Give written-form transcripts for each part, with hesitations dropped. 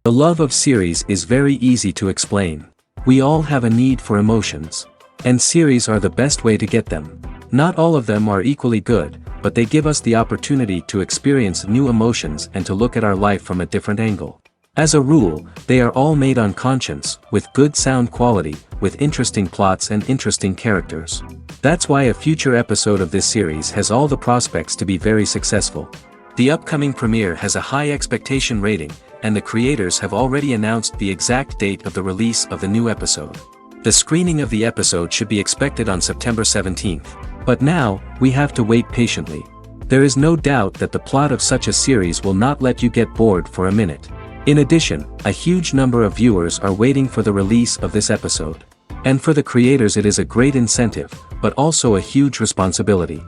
The love of series is very easy to explain. We all have a need for emotions. And series are the best way to get them. Not all of them are equally good, but they give us the opportunity to experience new emotions and to look at our life from a different angle. As a rule, they are all made on conscience, with good sound quality, with interesting plots and interesting characters. That's why a future episode of this series has all the prospects to be very successful. The upcoming premiere has a high expectation rating, and the creators have already announced the exact date of the release of the new episode. The screening of the episode should be expected on September 17th. But now, we have to wait patiently. There is no doubt that the plot of such a series will not let you get bored for a minute. In addition, a huge number of viewers are waiting for the release of this episode. And for the creators it is a great incentive, but also a huge responsibility.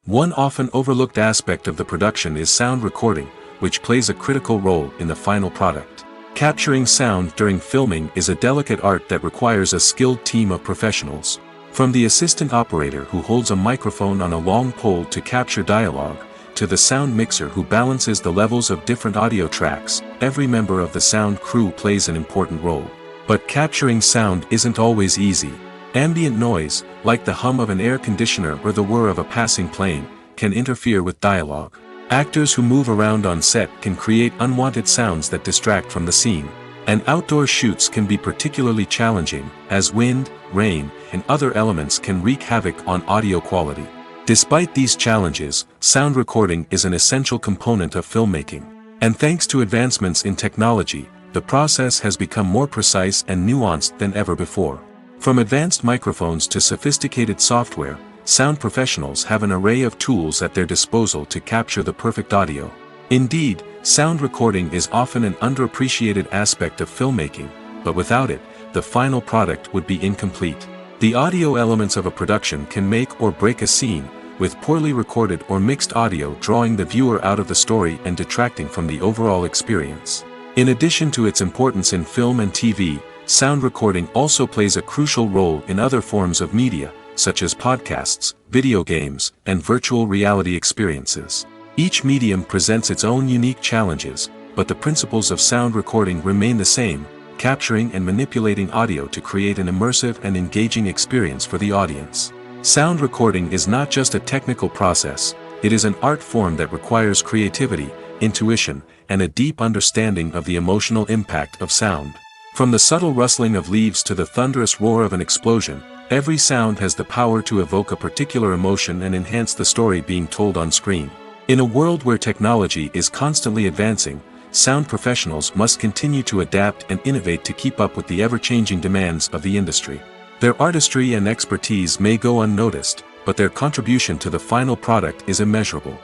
One often overlooked aspect of the production is sound recording, which plays a critical role in the final product. Capturing sound during filming is a delicate art that requires a skilled team of professionals. From the assistant operator who holds a microphone on a long pole to capture dialogue, to the sound mixer who balances the levels of different audio tracks, every member of the sound crew plays an important role. But capturing sound isn't always easy. Ambient noise, like the hum of an air conditioner or the whir of a passing plane, can interfere with dialogue. Actors who move around on set can create unwanted sounds that distract from the scene. And outdoor shoots can be particularly challenging, as wind, rain, and other elements can wreak havoc on audio quality. Despite these challenges, sound recording is an essential component of filmmaking. And thanks to advancements in technology, the process has become more precise and nuanced than ever before. From advanced microphones to sophisticated software, sound professionals have an array of tools at their disposal to capture the perfect audio. Indeed, sound recording is often an underappreciated aspect of filmmaking, but without it, the final product would be incomplete. The audio elements of a production can make or break a scene, with poorly recorded or mixed audio drawing the viewer out of the story and detracting from the overall experience. In addition to its importance in film and TV, sound recording also plays a crucial role in other forms of media, such as podcasts, video games, and virtual reality experiences. Each medium presents its own unique challenges, but the principles of sound recording remain the same, capturing and manipulating audio to create an immersive and engaging experience for the audience. Sound recording is not just a technical process, it is an art form that requires creativity, intuition, and a deep understanding of the emotional impact of sound. From the subtle rustling of leaves to the thunderous roar of an explosion, every sound has the power to evoke a particular emotion and enhance the story being told on screen. In a world where technology is constantly advancing, sound professionals must continue to adapt and innovate to keep up with the ever-changing demands of the industry. Their artistry and expertise may go unnoticed, but their contribution to the final product is immeasurable.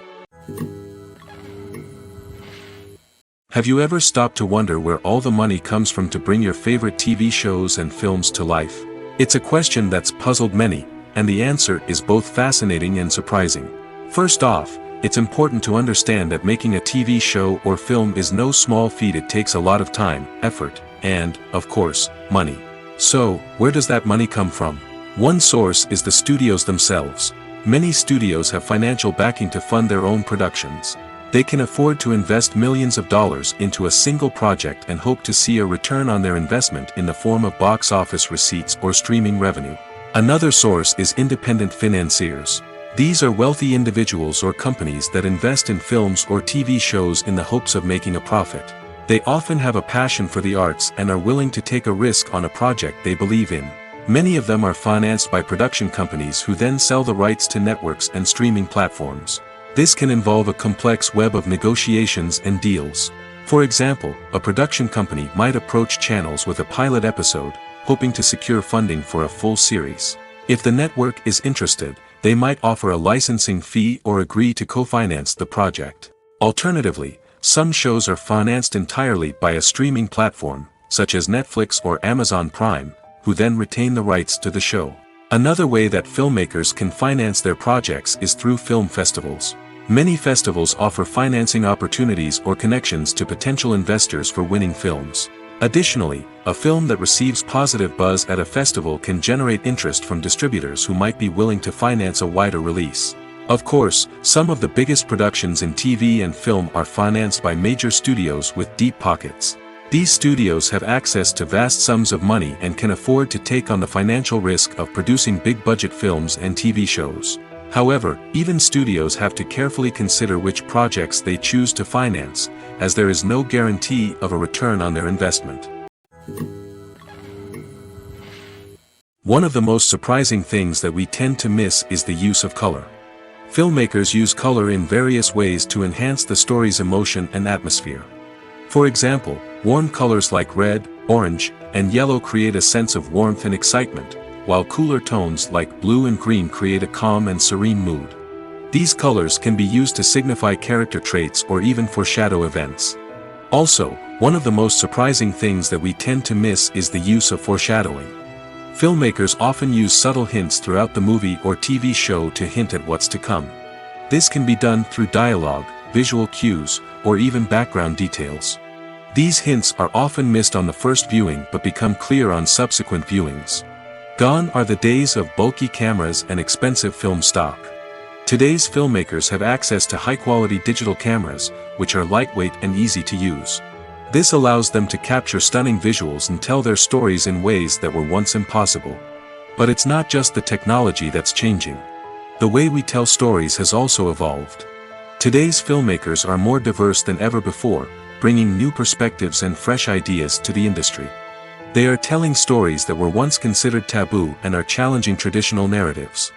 Have you ever stopped to wonder where all the money comes from to bring your favorite TV shows and films to life? It's a question that's puzzled many, and the answer is both fascinating and surprising. First off, it's important to understand that making a TV show or film is no small feat. It takes a lot of time, effort, and, of course, money. So, where does that money come from? One source is the studios themselves. Many studios have financial backing to fund their own productions. They can afford to invest millions of dollars into a single project and hope to see a return on their investment in the form of box office receipts or streaming revenue. Another source is independent financiers. These are wealthy individuals or companies that invest in films or TV shows in the hopes of making a profit. They often have a passion for the arts and are willing to take a risk on a project they believe in. Many of them are financed by production companies who then sell the rights to networks and streaming platforms. This can involve a complex web of negotiations and deals. For example, a production company might approach channels with a pilot episode, hoping to secure funding for a full series. If the network is interested, they might offer a licensing fee or agree to co-finance the project. Alternatively, some shows are financed entirely by a streaming platform, such as Netflix or Amazon Prime, who then retain the rights to the show. Another way that filmmakers can finance their projects is through film festivals. Many festivals offer financing opportunities or connections to potential investors for winning films. Additionally, a film that receives positive buzz at a festival can generate interest from distributors who might be willing to finance a wider release. Of course, some of the biggest productions in TV and film are financed by major studios with deep pockets. These studios have access to vast sums of money and can afford to take on the financial risk of producing big-budget films and TV shows. However, even studios have to carefully consider which projects they choose to finance, as there is no guarantee of a return on their investment. One of the most surprising things that we tend to miss is the use of color. Filmmakers use color in various ways to enhance the story's emotion and atmosphere. For example, warm colors like red, orange, and yellow create a sense of warmth and excitement, while cooler tones like blue and green create a calm and serene mood. These colors can be used to signify character traits or even foreshadow events. Also, one of the most surprising things that we tend to miss is the use of foreshadowing. Filmmakers often use subtle hints throughout the movie or TV show to hint at what's to come. This can be done through dialogue, visual cues, or even background details. These hints are often missed on the first viewing but become clear on subsequent viewings. Gone are the days of bulky cameras and expensive film stock. Today's filmmakers have access to high-quality digital cameras, which are lightweight and easy to use. This allows them to capture stunning visuals and tell their stories in ways that were once impossible. But it's not just the technology that's changing. The way we tell stories has also evolved. Today's filmmakers are more diverse than ever before, bringing new perspectives and fresh ideas to the industry. They are telling stories that were once considered taboo and are challenging traditional narratives.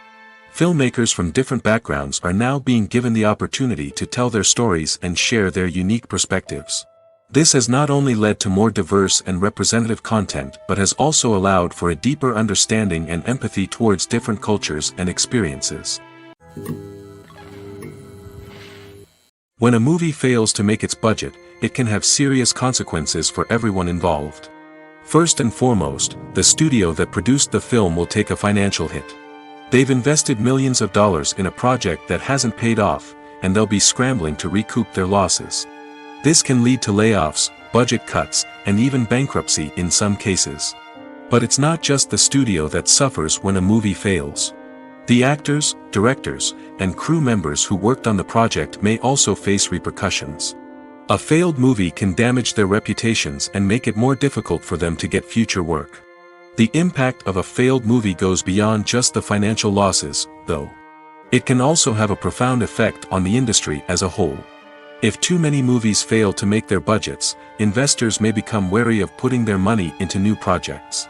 Filmmakers from different backgrounds are now being given the opportunity to tell their stories and share their unique perspectives. This has not only led to more diverse and representative content but has also allowed for a deeper understanding and empathy towards different cultures and experiences. When a movie fails to make its budget, it can have serious consequences for everyone involved. First and foremost, the studio that produced the film will take a financial hit. They've invested millions of dollars in a project that hasn't paid off, and they'll be scrambling to recoup their losses. This can lead to layoffs, budget cuts, and even bankruptcy in some cases. But it's not just the studio that suffers when a movie fails. The actors, directors, and crew members who worked on the project may also face repercussions. A failed movie can damage their reputations and make it more difficult for them to get future work. The impact of a failed movie goes beyond just the financial losses, though. It can also have a profound effect on the industry as a whole. If too many movies fail to make their budgets, investors may become wary of putting their money into new projects.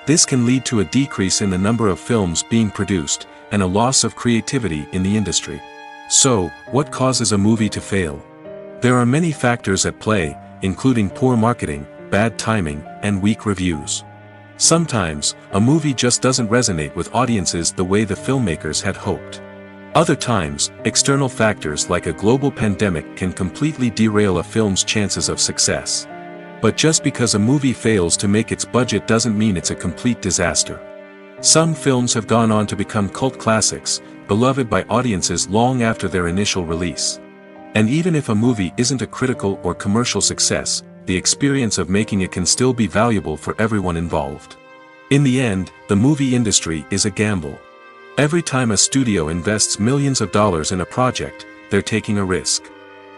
This can lead to a decrease in the number of films being produced, and a loss of creativity in the industry. So, what causes a movie to fail? There are many factors at play, including poor marketing, bad timing, and weak reviews. Sometimes, a movie just doesn't resonate with audiences the way the filmmakers had hoped. Other times, external factors like a global pandemic can completely derail a film's chances of success. But just because a movie fails to make its budget doesn't mean it's a complete disaster. Some films have gone on to become cult classics, beloved by audiences long after their initial release. And even if a movie isn't a critical or commercial success, the experience of making it can still be valuable for everyone involved. In the end, the movie industry is a gamble. Every time a studio invests millions of dollars in a project, they're taking a risk.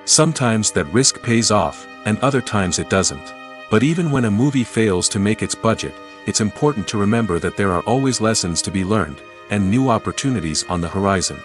Sometimes that risk pays off, and other times it doesn't. But even when a movie fails to make its budget, it's important to remember that there are always lessons to be learned, and new opportunities on the horizon.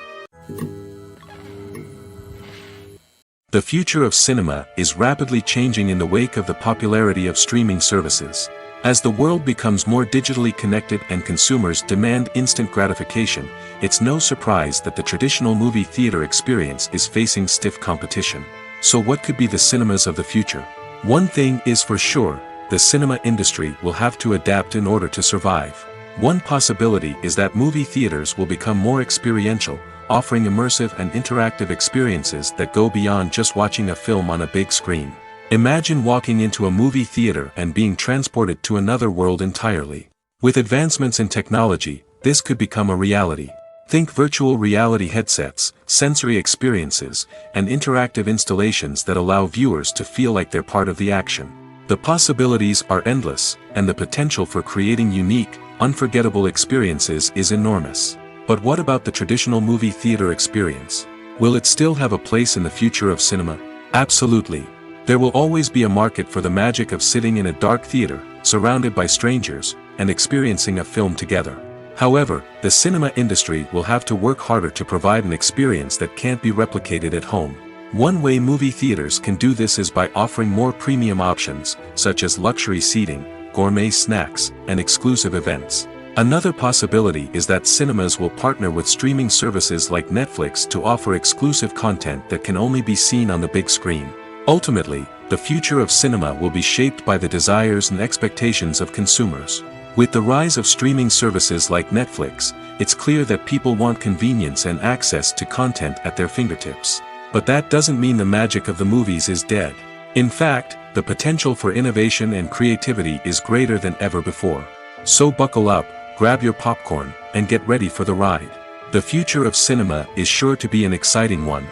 The future of cinema is rapidly changing in the wake of the popularity of streaming services. As the world becomes more digitally connected and consumers demand instant gratification, it's no surprise that the traditional movie theater experience is facing stiff competition. So what could be the cinemas of the future? One thing is for sure, the cinema industry will have to adapt in order to survive. One possibility is that movie theaters will become more experiential, offering immersive and interactive experiences that go beyond just watching a film on a big screen. Imagine walking into a movie theater and being transported to another world entirely. With advancements in technology, this could become a reality. Think virtual reality headsets, sensory experiences, and interactive installations that allow viewers to feel like they're part of the action. The possibilities are endless, and the potential for creating unique, unforgettable experiences is enormous. But what about the traditional movie theater experience? Will it still have a place in the future of cinema? Absolutely. There will always be a market for the magic of sitting in a dark theater, surrounded by strangers, and experiencing a film together. However, the cinema industry will have to work harder to provide an experience that can't be replicated at home. One way movie theaters can do this is by offering more premium options, such as luxury seating, gourmet snacks, and exclusive events. Another possibility is that cinemas will partner with streaming services like Netflix to offer exclusive content that can only be seen on the big screen. Ultimately, the future of cinema will be shaped by the desires and expectations of consumers. With the rise of streaming services like Netflix, it's clear that people want convenience and access to content at their fingertips. But that doesn't mean the magic of the movies is dead. In fact, the potential for innovation and creativity is greater than ever before. So buckle up, grab your popcorn, and get ready for the ride. The future of cinema is sure to be an exciting one.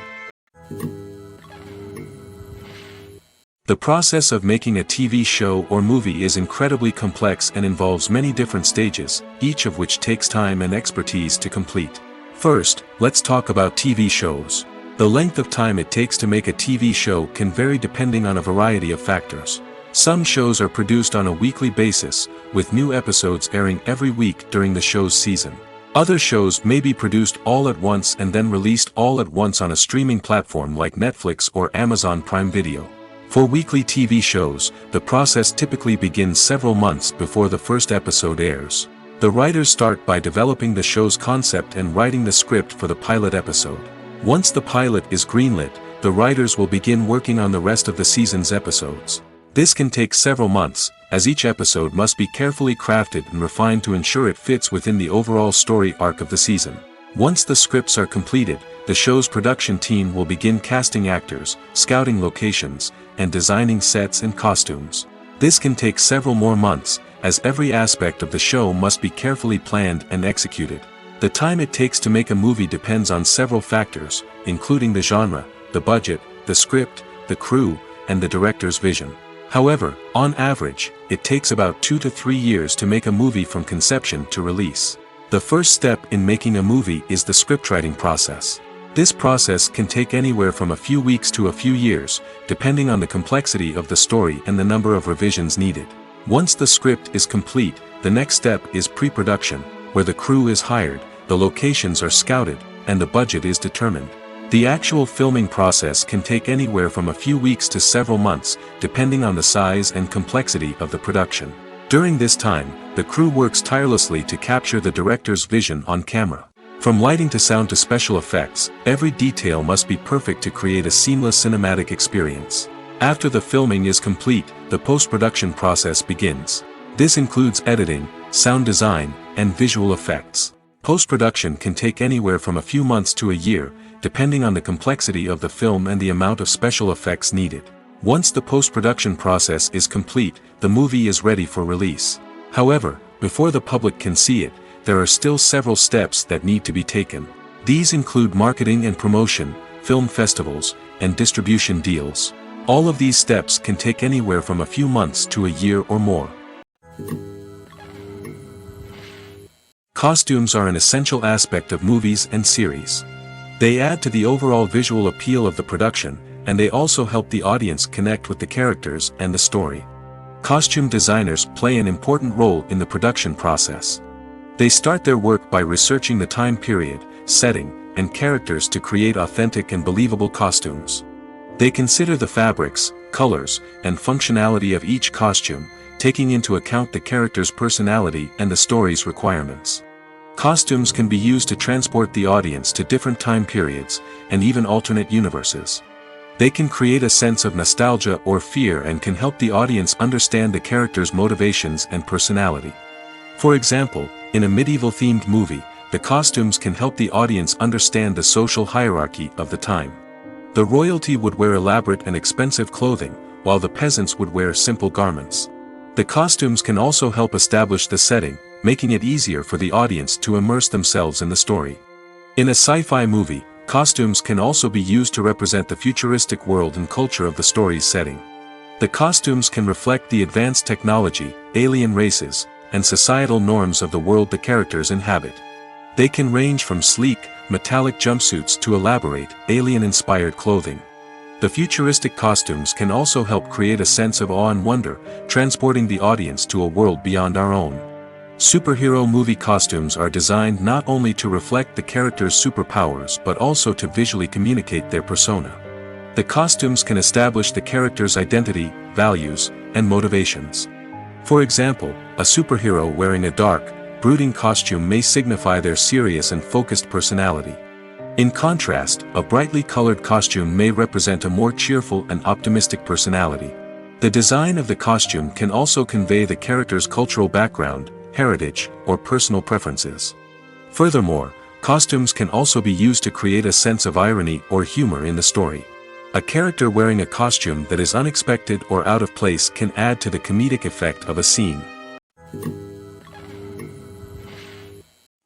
The process of making a TV show or movie is incredibly complex and involves many different stages, each of which takes time and expertise to complete. First, let's talk about TV shows. The length of time it takes to make a TV show can vary depending on a variety of factors. Some shows are produced on a weekly basis, with new episodes airing every week during the show's season. Other shows may be produced all at once and then released all at once on a streaming platform like Netflix or Amazon Prime Video. For weekly TV shows, the process typically begins several months before the first episode airs. The writers start by developing the show's concept and writing the script for the pilot episode. Once the pilot is greenlit, the writers will begin working on the rest of the season's episodes. This can take several months, as each episode must be carefully crafted and refined to ensure it fits within the overall story arc of the season. Once the scripts are completed, the show's production team will begin casting actors, scouting locations, and designing sets and costumes. This can take several more months, as every aspect of the show must be carefully planned and executed. The time it takes to make a movie depends on several factors, including the genre, the budget, the script, the crew, and the director's vision. However, on average, it takes about 2 to 3 years to make a movie from conception to release. The first step in making a movie is the scriptwriting process. This process can take anywhere from a few weeks to a few years, depending on the complexity of the story and the number of revisions needed. Once the script is complete, the next step is pre-production, where the crew is hired, the locations are scouted, and the budget is determined. The actual filming process can take anywhere from a few weeks to several months, depending on the size and complexity of the production. During this time, the crew works tirelessly to capture the director's vision on camera. From lighting to sound to special effects, every detail must be perfect to create a seamless cinematic experience. After the filming is complete, the post-production process begins. This includes editing, sound design, and visual effects. Post-production can take anywhere from a few months to a year, depending on the complexity of the film and the amount of special effects needed. Once the post-production process is complete, the movie is ready for release. However, before the public can see it, there are still several steps that need to be taken. These include marketing and promotion, film festivals, and distribution deals. All of these steps can take anywhere from a few months to a year or more. Costumes are an essential aspect of movies and series. They add to the overall visual appeal of the production, and they also help the audience connect with the characters and the story. Costume designers play an important role in the production process. They start their work by researching the time period, setting, and characters to create authentic and believable costumes. They consider the fabrics, colors, and functionality of each costume, taking into account the character's personality and the story's requirements. Costumes can be used to transport the audience to different time periods, and even alternate universes. They can create a sense of nostalgia or fear and can help the audience understand the character's motivations and personality. For example, in a medieval-themed movie, the costumes can help the audience understand the social hierarchy of the time. The royalty would wear elaborate and expensive clothing, while the peasants would wear simple garments. The costumes can also help establish the setting, making it easier for the audience to immerse themselves in the story. In a sci-fi movie, costumes can also be used to represent the futuristic world and culture of the story's setting. The costumes can reflect the advanced technology, alien races, and societal norms of the world the characters inhabit. They can range from sleek, metallic jumpsuits to elaborate, alien-inspired clothing. The futuristic costumes can also help create a sense of awe and wonder, transporting the audience to a world beyond our own. Superhero movie costumes are designed not only to reflect the character's superpowers but also to visually communicate their persona. The costumes can establish the character's identity, values, and motivations. For example, a superhero wearing a dark, brooding costume may signify their serious and focused personality. In contrast, a brightly colored costume may represent a more cheerful and optimistic personality. The design of the costume can also convey the character's cultural background, heritage, or personal preferences. Furthermore, costumes can also be used to create a sense of irony or humor in the story. A character wearing a costume that is unexpected or out of place can add to the comedic effect of a scene.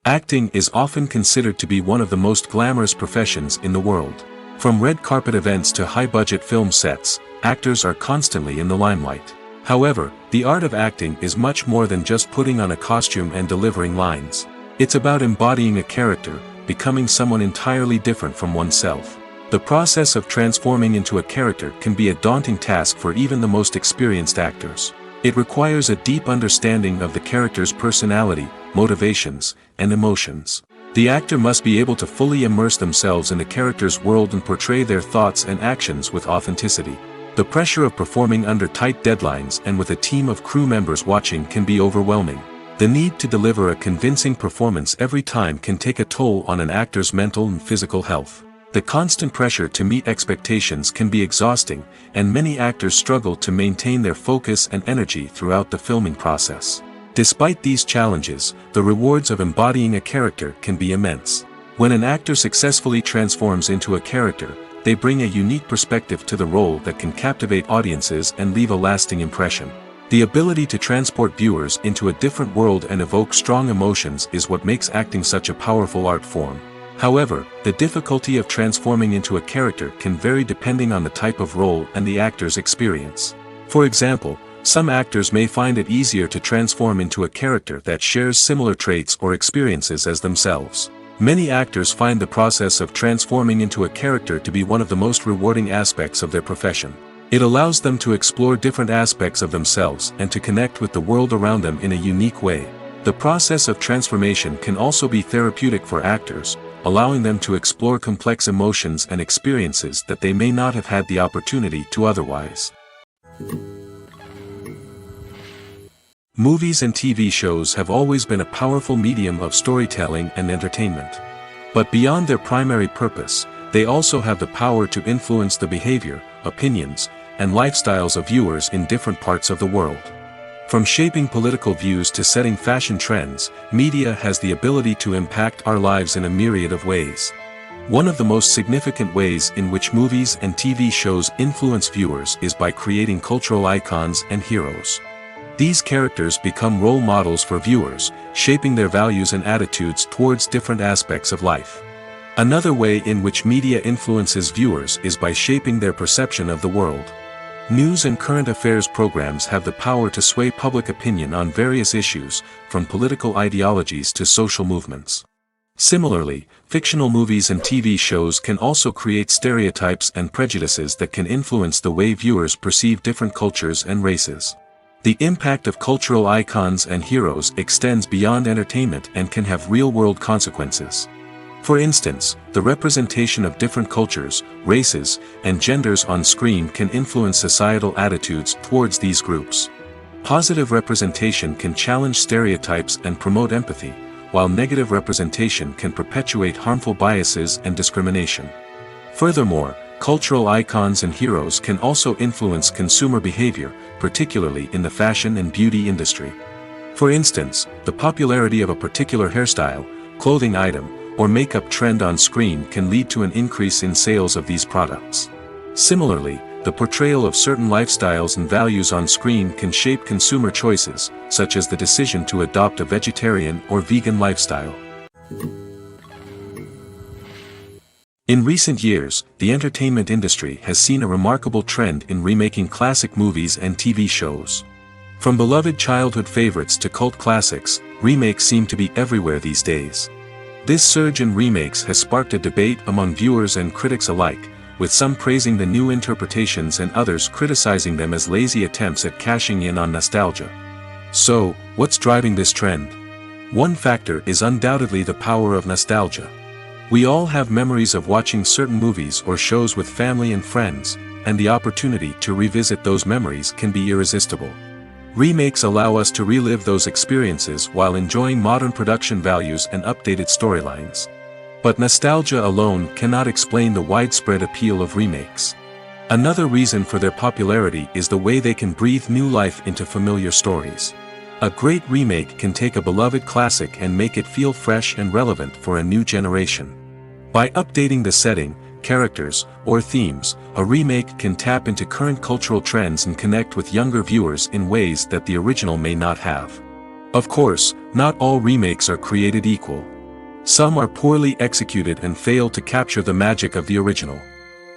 Acting is often considered to be one of the most glamorous professions in the world. From red carpet events to high-budget film sets, actors are constantly in the limelight. However, the art of acting is much more than just putting on a costume and delivering lines. It's about embodying a character, becoming someone entirely different from oneself. The process of transforming into a character can be a daunting task for even the most experienced actors. It requires a deep understanding of the character's personality, motivations, and emotions. The actor must be able to fully immerse themselves in the character's world and portray their thoughts and actions with authenticity. The pressure of performing under tight deadlines and with a team of crew members watching can be overwhelming. The need to deliver a convincing performance every time can take a toll on an actor's mental and physical health. The constant pressure to meet expectations can be exhausting, and many actors struggle to maintain their focus and energy throughout the filming process. Despite these challenges, the rewards of embodying a character can be immense. When an actor successfully transforms into a character, they bring a unique perspective to the role that can captivate audiences and leave a lasting impression. The ability to transport viewers into a different world and evoke strong emotions is what makes acting such a powerful art form. However, the difficulty of transforming into a character can vary depending on the type of role and the actor's experience. For example, some actors may find it easier to transform into a character that shares similar traits or experiences as themselves. Many actors find the process of transforming into a character to be one of the most rewarding aspects of their profession. It allows them to explore different aspects of themselves and to connect with the world around them in a unique way. The process of transformation can also be therapeutic for actors, allowing them to explore complex emotions and experiences that they may not have had the opportunity to otherwise. Movies and TV shows have always been a powerful medium of storytelling and entertainment. But beyond their primary purpose, they also have the power to influence the behavior, opinions, and lifestyles of viewers in different parts of the world. From shaping political views to setting fashion trends, media has the ability to impact our lives in a myriad of ways. One of the most significant ways in which movies and TV shows influence viewers is by creating cultural icons and heroes. These characters become role models for viewers, shaping their values and attitudes towards different aspects of life. Another way in which media influences viewers is by shaping their perception of the world. News and current affairs programs have the power to sway public opinion on various issues, from political ideologies to social movements. Similarly, fictional movies and TV shows can also create stereotypes and prejudices that can influence the way viewers perceive different cultures and races. The impact of cultural icons and heroes extends beyond entertainment and can have real-world consequences. For instance, the representation of different cultures, races, and genders on screen can influence societal attitudes towards these groups. Positive representation can challenge stereotypes and promote empathy, while negative representation can perpetuate harmful biases and discrimination. Furthermore, cultural icons and heroes can also influence consumer behavior, particularly in the fashion and beauty industry. For instance, the popularity of a particular hairstyle, clothing item, or makeup trend on screen can lead to an increase in sales of these products. Similarly, the portrayal of certain lifestyles and values on screen can shape consumer choices, such as the decision to adopt a vegetarian or vegan lifestyle. In recent years, the entertainment industry has seen a remarkable trend in remaking classic movies and TV shows. From beloved childhood favorites to cult classics, remakes seem to be everywhere these days. This surge in remakes has sparked a debate among viewers and critics alike, with some praising the new interpretations and others criticizing them as lazy attempts at cashing in on nostalgia. So, what's driving this trend? One factor is undoubtedly the power of nostalgia. We all have memories of watching certain movies or shows with family and friends, and the opportunity to revisit those memories can be irresistible. Remakes allow us to relive those experiences while enjoying modern production values and updated storylines. But nostalgia alone cannot explain the widespread appeal of remakes. Another reason for their popularity is the way they can breathe new life into familiar stories. A great remake can take a beloved classic and make it feel fresh and relevant for a new generation. By updating the setting, characters, or themes, a remake can tap into current cultural trends and connect with younger viewers in ways that the original may not have. Of course, not all remakes are created equal. Some are poorly executed and fail to capture the magic of the original.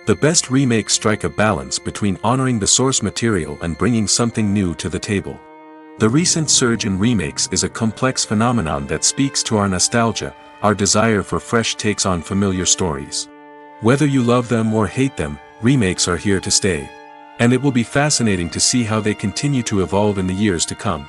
The best remakes strike a balance between honoring the source material and bringing something new to the table. The recent surge in remakes is a complex phenomenon that speaks to our nostalgia, our desire for fresh takes on familiar stories. Whether you love them or hate them, remakes are here to stay. And it will be fascinating to see how they continue to evolve in the years to come.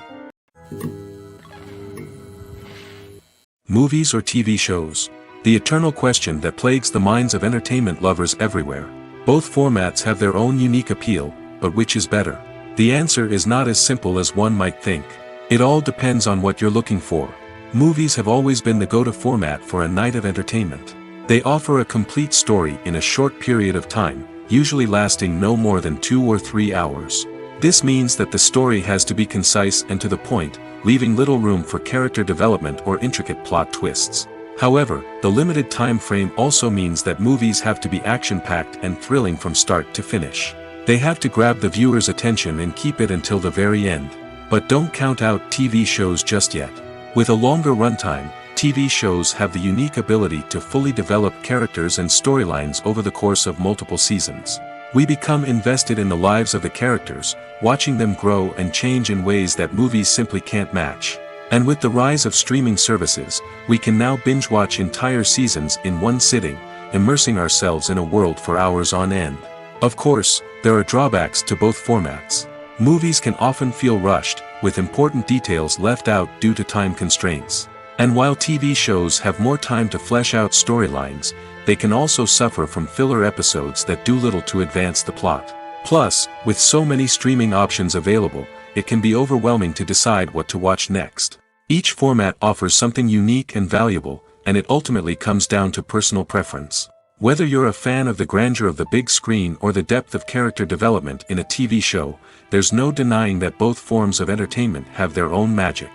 Movies or TV shows? The eternal question that plagues the minds of entertainment lovers everywhere. Both formats have their own unique appeal, but which is better? The answer is not as simple as one might think. It all depends on what you're looking for. Movies have always been the go-to format for a night of entertainment. They offer a complete story in a short period of time, usually lasting no more than 2 or 3 hours. This means that the story has to be concise and to the point, leaving little room for character development or intricate plot twists. However, the limited time frame also means that movies have to be action-packed and thrilling from start to finish. They have to grab the viewer's attention and keep it until the very end. But don't count out TV shows just yet. With a longer runtime, TV shows have the unique ability to fully develop characters and storylines over the course of multiple seasons. We become invested in the lives of the characters, watching them grow and change in ways that movies simply can't match. And with the rise of streaming services, we can now binge-watch entire seasons in one sitting, immersing ourselves in a world for hours on end. Of course, there are drawbacks to both formats. Movies can often feel rushed, with important details left out due to time constraints. And while TV shows have more time to flesh out storylines, they can also suffer from filler episodes that do little to advance the plot. Plus, with so many streaming options available, it can be overwhelming to decide what to watch next. Each format offers something unique and valuable, and it ultimately comes down to personal preference. Whether you're a fan of the grandeur of the big screen or the depth of character development in a TV show, there's no denying that both forms of entertainment have their own magic.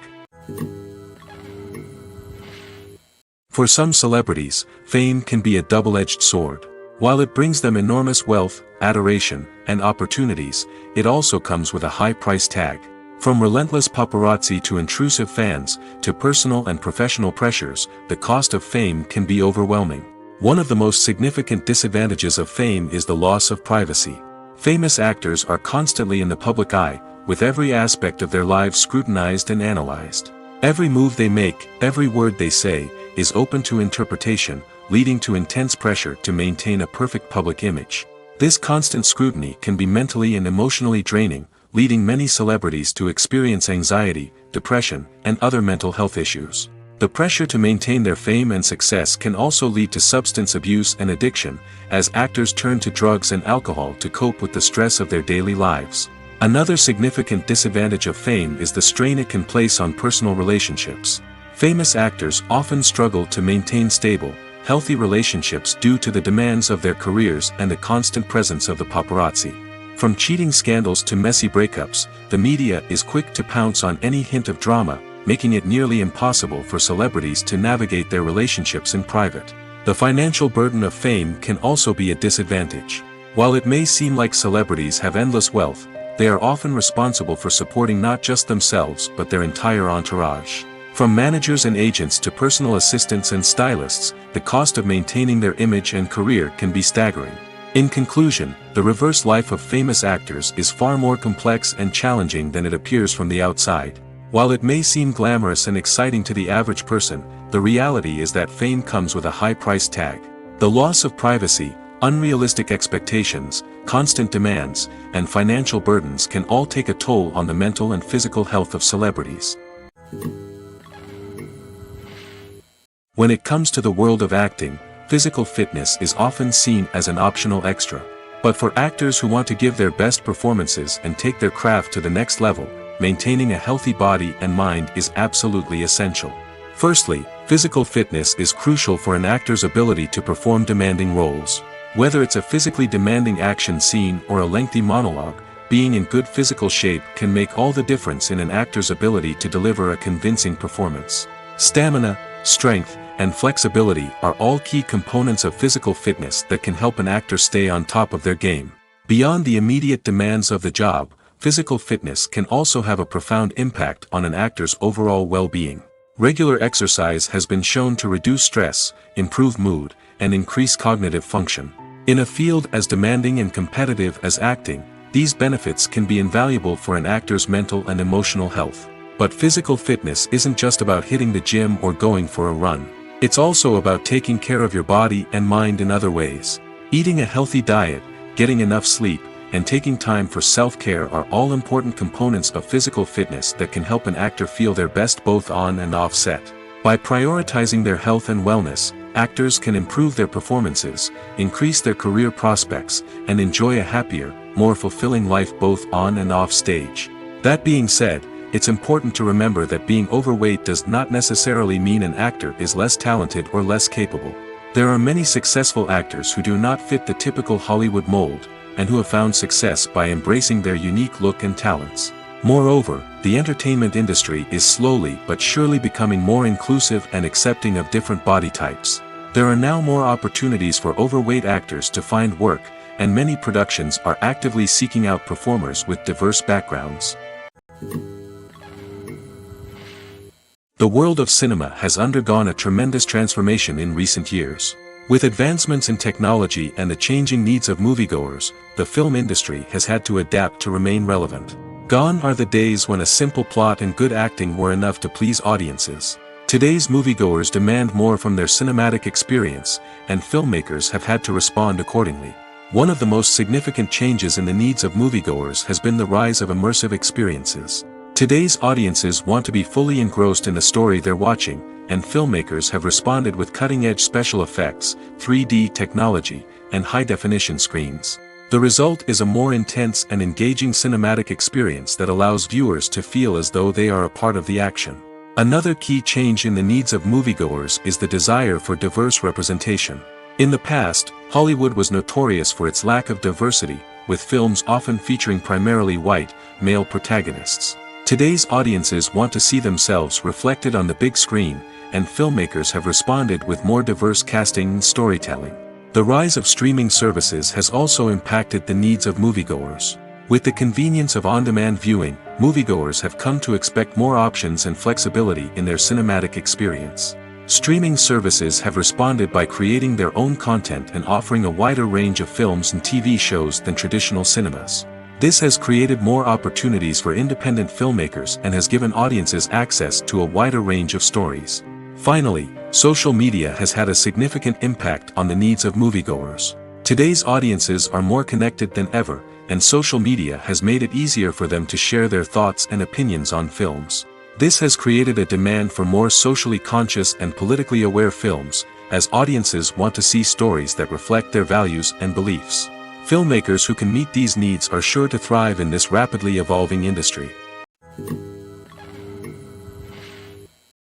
For some celebrities, fame can be a double-edged sword. While it brings them enormous wealth, adoration, and opportunities, it also comes with a high price tag. From relentless paparazzi to intrusive fans, to personal and professional pressures, the cost of fame can be overwhelming. One of the most significant disadvantages of fame is the loss of privacy. Famous actors are constantly in the public eye, with every aspect of their lives scrutinized and analyzed. Every move they make, every word they say, is open to interpretation, leading to intense pressure to maintain a perfect public image. This constant scrutiny can be mentally and emotionally draining, leading many celebrities to experience anxiety, depression, and other mental health issues. The pressure to maintain their fame and success can also lead to substance abuse and addiction, as actors turn to drugs and alcohol to cope with the stress of their daily lives. Another significant disadvantage of fame is the strain it can place on personal relationships. Famous actors often struggle to maintain stable, healthy relationships due to the demands of their careers and the constant presence of the paparazzi. From cheating scandals to messy breakups, the media is quick to pounce on any hint of drama, making it nearly impossible for celebrities to navigate their relationships in private. The financial burden of fame can also be a disadvantage. While it may seem like celebrities have endless wealth, they are often responsible for supporting not just themselves but their entire entourage. From managers and agents to personal assistants and stylists, the cost of maintaining their image and career can be staggering. In conclusion, the reverse life of famous actors is far more complex and challenging than it appears from the outside. While it may seem glamorous and exciting to the average person, the reality is that fame comes with a high price tag. The loss of privacy, unrealistic expectations, constant demands, and financial burdens can all take a toll on the mental and physical health of celebrities. When it comes to the world of acting, physical fitness is often seen as an optional extra. But for actors who want to give their best performances and take their craft to the next level, maintaining a healthy body and mind is absolutely essential. Firstly, physical fitness is crucial for an actor's ability to perform demanding roles. Whether it's a physically demanding action scene or a lengthy monologue, being in good physical shape can make all the difference in an actor's ability to deliver a convincing performance. Stamina, strength, and flexibility are all key components of physical fitness that can help an actor stay on top of their game. Beyond the immediate demands of the job, physical fitness can also have a profound impact on an actor's overall well-being. Regular exercise has been shown to reduce stress, improve mood, and increase cognitive function. In a field as demanding and competitive as acting, these benefits can be invaluable for an actor's mental and emotional health. But physical fitness isn't just about hitting the gym or going for a run. It's also about taking care of your body and mind in other ways. Eating a healthy diet, getting enough sleep, and taking time for self-care are all important components of physical fitness that can help an actor feel their best both on and off set. By prioritizing their health and wellness, actors can improve their performances, increase their career prospects, and enjoy a happier, more fulfilling life both on and off stage. That being said, it's important to remember that being overweight does not necessarily mean an actor is less talented or less capable. There are many successful actors who do not fit the typical Hollywood mold, and who have found success by embracing their unique look and talents. Moreover, the entertainment industry is slowly but surely becoming more inclusive and accepting of different body types. There are now more opportunities for overweight actors to find work, and many productions are actively seeking out performers with diverse backgrounds. The world of cinema has undergone a tremendous transformation in recent years. With advancements in technology and the changing needs of moviegoers, the film industry has had to adapt to remain relevant. Gone are the days when a simple plot and good acting were enough to please audiences. Today's moviegoers demand more from their cinematic experience, and filmmakers have had to respond accordingly. One of the most significant changes in the needs of moviegoers has been the rise of immersive experiences. Today's audiences want to be fully engrossed in the story they're watching, and filmmakers have responded with cutting-edge special effects, 3D technology, and high-definition screens. The result is a more intense and engaging cinematic experience that allows viewers to feel as though they are a part of the action. Another key change in the needs of moviegoers is the desire for diverse representation. In the past, Hollywood was notorious for its lack of diversity, with films often featuring primarily white, male protagonists. Today's audiences want to see themselves reflected on the big screen, and filmmakers have responded with more diverse casting and storytelling. The rise of streaming services has also impacted the needs of moviegoers. With the convenience of on-demand viewing, moviegoers have come to expect more options and flexibility in their cinematic experience. Streaming services have responded by creating their own content and offering a wider range of films and TV shows than traditional cinemas. This has created more opportunities for independent filmmakers and has given audiences access to a wider range of stories. Finally, social media has had a significant impact on the needs of moviegoers. Today's audiences are more connected than ever, and social media has made it easier for them to share their thoughts and opinions on films. This has created a demand for more socially conscious and politically aware films, as audiences want to see stories that reflect their values and beliefs. Filmmakers who can meet these needs are sure to thrive in this rapidly evolving industry.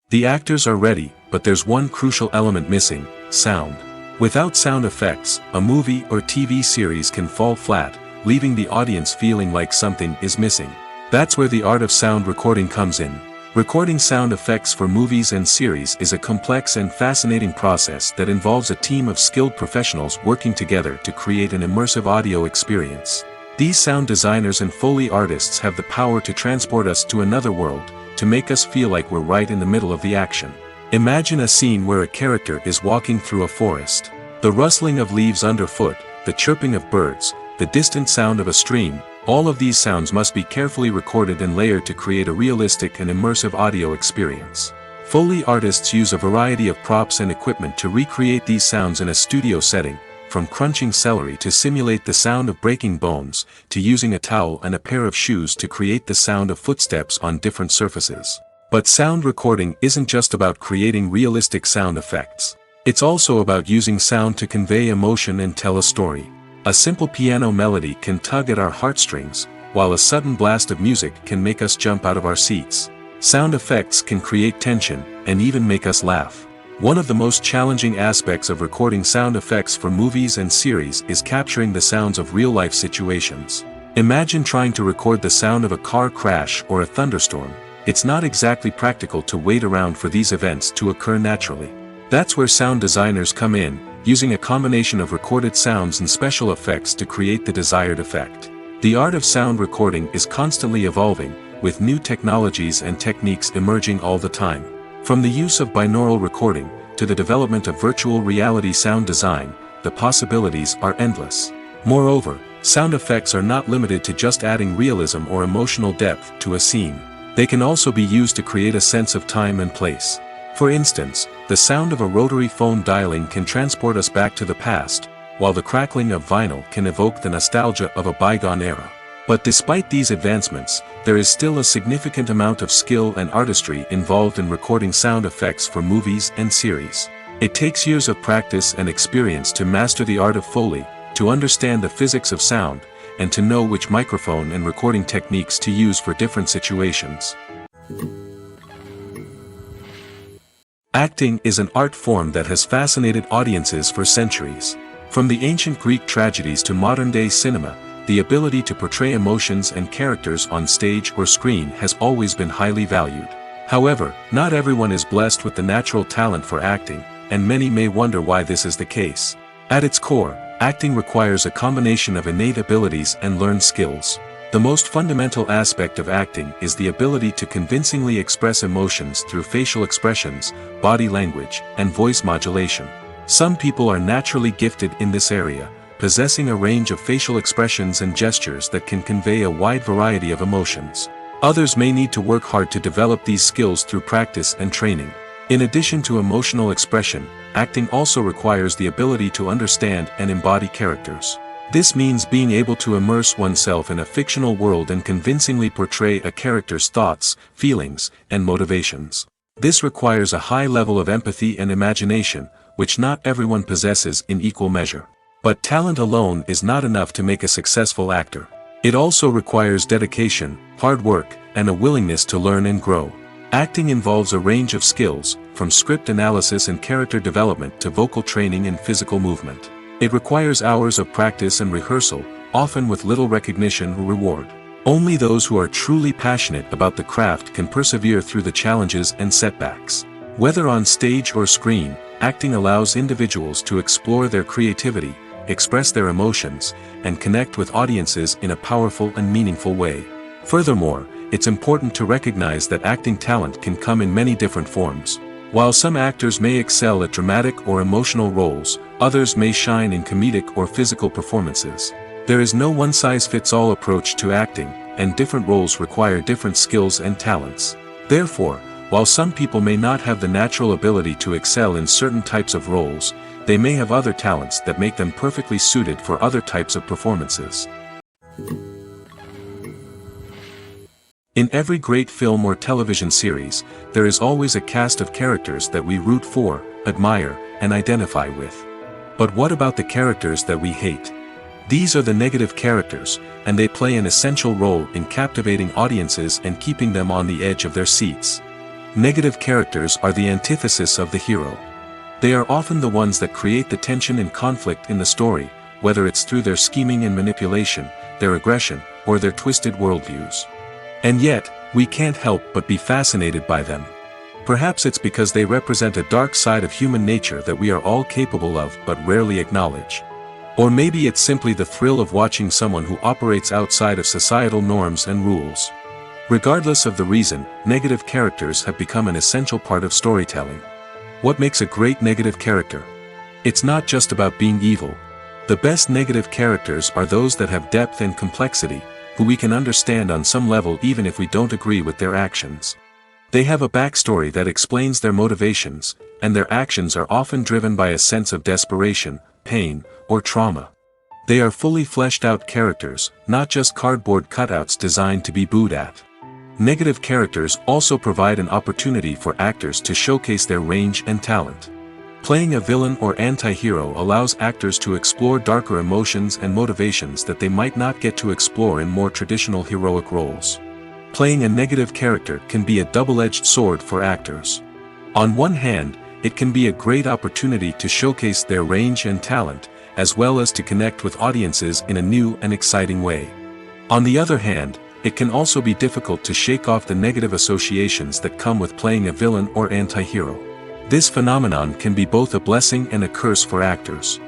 The actors are ready, but there's one crucial element missing: sound. Without sound effects, a movie or TV series can fall flat, leaving the audience feeling like something is missing. That's where the art of sound recording comes in. Recording sound effects for movies and series is a complex and fascinating process that involves a team of skilled professionals working together to create an immersive audio experience. These sound designers and Foley artists have the power to transport us to another world, to make us feel like we're right in the middle of the action. Imagine a scene where a character is walking through a forest. The rustling of leaves underfoot, the chirping of birds, the distant sound of a stream. All of these sounds must be carefully recorded and layered to create a realistic and immersive audio experience. Foley artists use a variety of props and equipment to recreate these sounds in a studio setting, from crunching celery to simulate the sound of breaking bones, to using a towel and a pair of shoes to create the sound of footsteps on different surfaces. But sound recording isn't just about creating realistic sound effects. It's also about using sound to convey emotion and tell a story. A simple piano melody can tug at our heartstrings, while a sudden blast of music can make us jump out of our seats. Sound effects can create tension, and even make us laugh. One of the most challenging aspects of recording sound effects for movies and series is capturing the sounds of real-life situations. Imagine trying to record the sound of a car crash or a thunderstorm. It's not exactly practical to wait around for these events to occur naturally. That's where sound designers come in, using a combination of recorded sounds and special effects to create the desired effect. The art of sound recording is constantly evolving, with new technologies and techniques emerging all the time. From the use of binaural recording, to the development of virtual reality sound design, the possibilities are endless. Moreover, sound effects are not limited to just adding realism or emotional depth to a scene. They can also be used to create a sense of time and place. For instance, the sound of a rotary phone dialing can transport us back to the past, while the crackling of vinyl can evoke the nostalgia of a bygone era. But despite these advancements, there is still a significant amount of skill and artistry involved in recording sound effects for movies and series. It takes years of practice and experience to master the art of Foley, to understand the physics of sound, and to know which microphone and recording techniques to use for different situations. Acting is an art form that has fascinated audiences for centuries. From the ancient Greek tragedies to modern-day cinema, the ability to portray emotions and characters on stage or screen has always been highly valued. However, not everyone is blessed with the natural talent for acting, and many may wonder why this is the case. At its core, acting requires a combination of innate abilities and learned skills. The most fundamental aspect of acting is the ability to convincingly express emotions through facial expressions, body language, and voice modulation. Some people are naturally gifted in this area, possessing a range of facial expressions and gestures that can convey a wide variety of emotions. Others may need to work hard to develop these skills through practice and training. In addition to emotional expression, acting also requires the ability to understand and embody characters. This means being able to immerse oneself in a fictional world and convincingly portray a character's thoughts, feelings, and motivations. This requires a high level of empathy and imagination, which not everyone possesses in equal measure. But talent alone is not enough to make a successful actor. It also requires dedication, hard work, and a willingness to learn and grow. Acting involves a range of skills, from script analysis and character development to vocal training and physical movement. It requires hours of practice and rehearsal, often with little recognition or reward. Only those who are truly passionate about the craft can persevere through the challenges and setbacks. Whether on stage or screen, acting allows individuals to explore their creativity, express their emotions, and connect with audiences in a powerful and meaningful way. Furthermore, it's important to recognize that acting talent can come in many different forms. While some actors may excel at dramatic or emotional roles, others may shine in comedic or physical performances. There is no one-size-fits-all approach to acting, and different roles require different skills and talents. Therefore, while some people may not have the natural ability to excel in certain types of roles, they may have other talents that make them perfectly suited for other types of performances. In every great film or television series, there is always a cast of characters that we root for, admire, and identify with. But what about the characters that we hate? These are the negative characters, and they play an essential role in captivating audiences and keeping them on the edge of their seats. Negative characters are the antithesis of the hero. They are often the ones that create the tension and conflict in the story, whether it's through their scheming and manipulation, their aggression, or their twisted worldviews. And yet, we can't help but be fascinated by them. Perhaps it's because they represent a dark side of human nature that we are all capable of but rarely acknowledge. Or maybe it's simply the thrill of watching someone who operates outside of societal norms and rules. Regardless of the reason, negative characters have become an essential part of storytelling. What makes a great negative character? It's not just about being evil. The best negative characters are those that have depth and complexity, who we can understand on some level even if we don't agree with their actions. They have a backstory that explains their motivations, and their actions are often driven by a sense of desperation, pain, or trauma. They are fully fleshed out characters, not just cardboard cutouts designed to be booed at. Negative characters also provide an opportunity for actors to showcase their range and talent. Playing a villain or anti-hero allows actors to explore darker emotions and motivations that they might not get to explore in more traditional heroic roles. Playing a negative character can be a double-edged sword for actors. On one hand, it can be a great opportunity to showcase their range and talent, as well as to connect with audiences in a new and exciting way. On the other hand, it can also be difficult to shake off the negative associations that come with playing a villain or anti-hero. This phenomenon can be both a blessing and a curse for actors.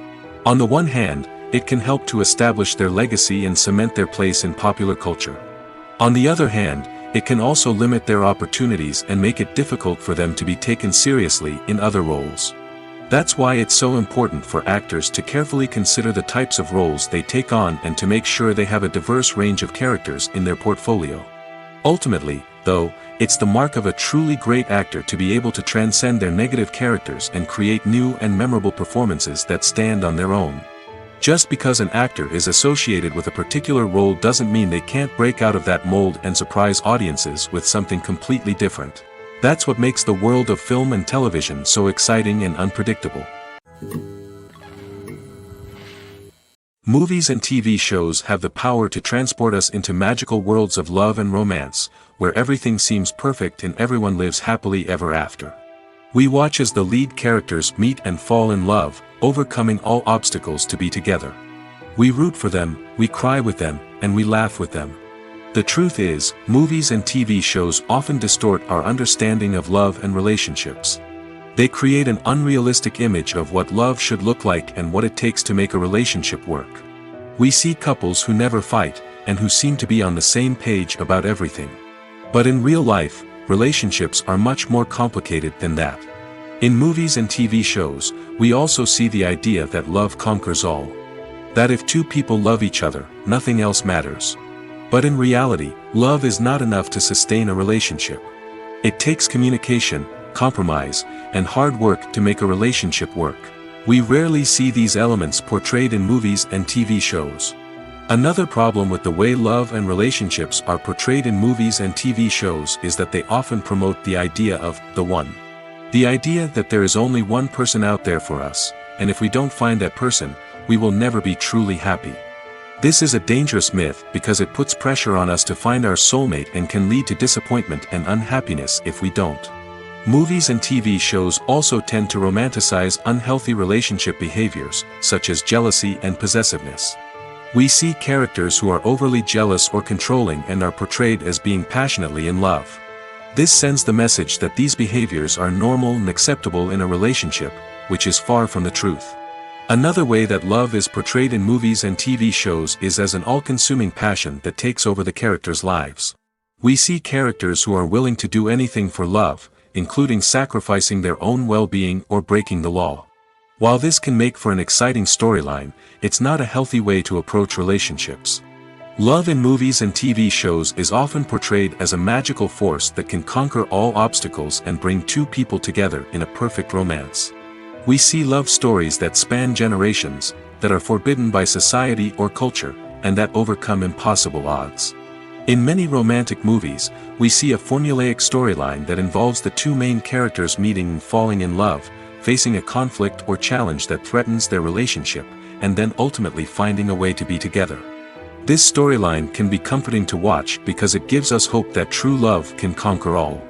On the one hand, it can help to establish their legacy and cement their place in popular culture. On the other hand, it can also limit their opportunities and make it difficult for them to be taken seriously in other roles. That's why it's so important for actors to carefully consider the types of roles they take on and to make sure they have a diverse range of characters in their portfolio. Ultimately, though, it's the mark of a truly great actor to be able to transcend their negative characters and create new and memorable performances that stand on their own. Just because an actor is associated with a particular role doesn't mean they can't break out of that mold and surprise audiences with something completely different. That's what makes the world of film and television so exciting and unpredictable. Movies and TV shows have the power to transport us into magical worlds of love and romance, where everything seems perfect and everyone lives happily ever after. We watch as the lead characters meet and fall in love, overcoming all obstacles to be together. We root for them, we cry with them, and we laugh with them. The truth is, movies and TV shows often distort our understanding of love and relationships. They create an unrealistic image of what love should look like and what it takes to make a relationship work. We see couples who never fight, and who seem to be on the same page about everything. But in real life, relationships are much more complicated than that. In movies and TV shows, we also see the idea that love conquers all. That if two people love each other, nothing else matters. But in reality, love is not enough to sustain a relationship. It takes communication, compromise, and hard work to make a relationship work. We rarely see these elements portrayed in movies and TV shows. Another problem with the way love and relationships are portrayed in movies and TV shows is that they often promote the idea of the one. The idea that there is only one person out there for us, and if we don't find that person, we will never be truly happy. This is a dangerous myth because it puts pressure on us to find our soulmate and can lead to disappointment and unhappiness if we don't. Movies and TV shows also tend to romanticize unhealthy relationship behaviors, such as jealousy and possessiveness. We see characters who are overly jealous or controlling and are portrayed as being passionately in love. This sends the message that these behaviors are normal and acceptable in a relationship, which is far from the truth. Another way that love is portrayed in movies and TV shows is as an all-consuming passion that takes over the characters' lives. We see characters who are willing to do anything for love, including sacrificing their own well-being or breaking the law. While this can make for an exciting storyline, it's not a healthy way to approach relationships. Love in movies and TV shows is often portrayed as a magical force that can conquer all obstacles and bring two people together in a perfect romance. We see love stories that span generations, that are forbidden by society or culture, and that overcome impossible odds. In many romantic movies, we see a formulaic storyline that involves the two main characters meeting and falling in love, facing a conflict or challenge that threatens their relationship, and then ultimately finding a way to be together. This storyline can be comforting to watch because it gives us hope that true love can conquer all.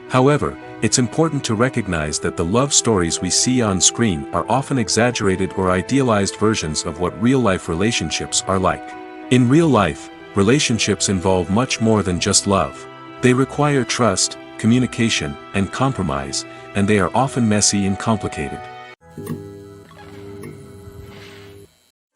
However, it's important to recognize that the love stories we see on screen are often exaggerated or idealized versions of what real-life relationships are like. In real life, relationships involve much more than just love. They require trust, communication, and compromise, and they are often messy and complicated.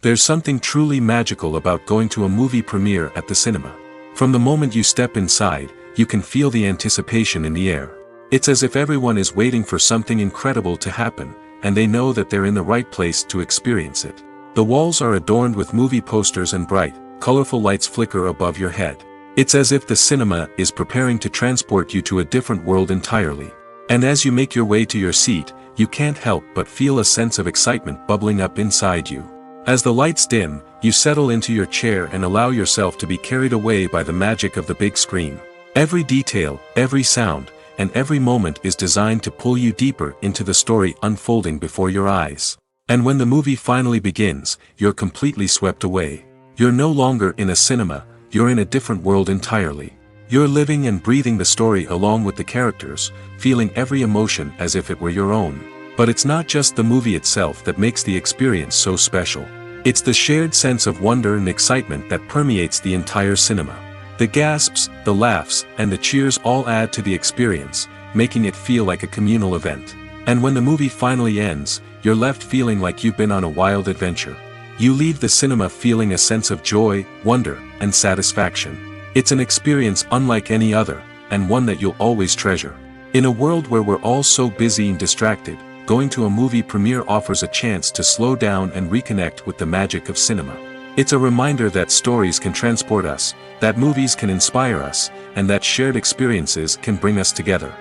There's something truly magical about going to a movie premiere at the cinema. From the moment you step inside, you can feel the anticipation in the air. It's as if everyone is waiting for something incredible to happen, and they know that they're in the right place to experience it. The walls are adorned with movie posters and bright, colorful lights flicker above your head. It's as if the cinema is preparing to transport you to a different world entirely. And as you make your way to your seat, you can't help but feel a sense of excitement bubbling up inside you. As the lights dim, you settle into your chair and allow yourself to be carried away by the magic of the big screen. Every detail, every sound, and every moment is designed to pull you deeper into the story unfolding before your eyes. And when the movie finally begins, you're completely swept away. You're no longer in a cinema, you're in a different world entirely. You're living and breathing the story along with the characters, feeling every emotion as if it were your own. But it's not just the movie itself that makes the experience so special. It's the shared sense of wonder and excitement that permeates the entire cinema. The gasps, the laughs, and the cheers all add to the experience, making it feel like a communal event. And when the movie finally ends, you're left feeling like you've been on a wild adventure. You leave the cinema feeling a sense of joy, wonder, and satisfaction. It's an experience unlike any other, and one that you'll always treasure. In a world where we're all so busy and distracted, going to a movie premiere offers a chance to slow down and reconnect with the magic of cinema. It's a reminder that stories can transport us, that movies can inspire us, and that shared experiences can bring us together.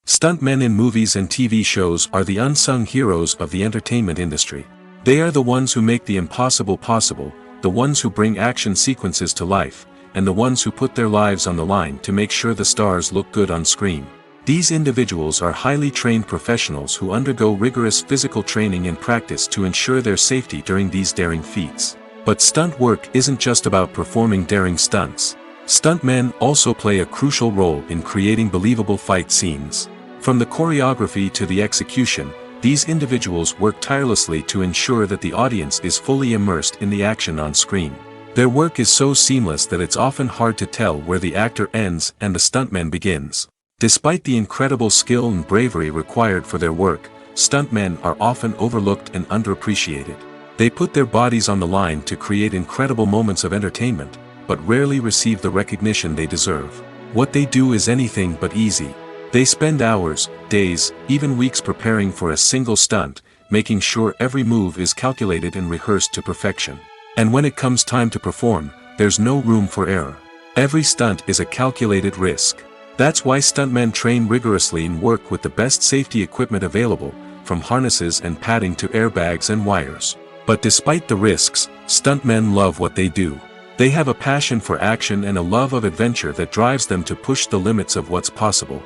Stuntmen in movies and TV shows are the unsung heroes of the entertainment industry. They are the ones who make the impossible possible, the ones who bring action sequences to life, and the ones who put their lives on the line to make sure the stars look good on screen. These individuals are highly trained professionals who undergo rigorous physical training and practice to ensure their safety during these daring feats. But stunt work isn't just about performing daring stunts. Stuntmen also play a crucial role in creating believable fight scenes. From the choreography to the execution, these individuals work tirelessly to ensure that the audience is fully immersed in the action on screen. Their work is so seamless that it's often hard to tell where the actor ends and the stuntman begins. Despite the incredible skill and bravery required for their work, stuntmen are often overlooked and underappreciated. They put their bodies on the line to create incredible moments of entertainment, but rarely receive the recognition they deserve. What they do is anything but easy. They spend hours, days, even weeks preparing for a single stunt, making sure every move is calculated and rehearsed to perfection. And when it comes time to perform, there's no room for error. Every stunt is a calculated risk. That's why stuntmen train rigorously and work with the best safety equipment available, from harnesses and padding to airbags and wires. But despite the risks, stuntmen love what they do. They have a passion for action and a love of adventure that drives them to push the limits of what's possible.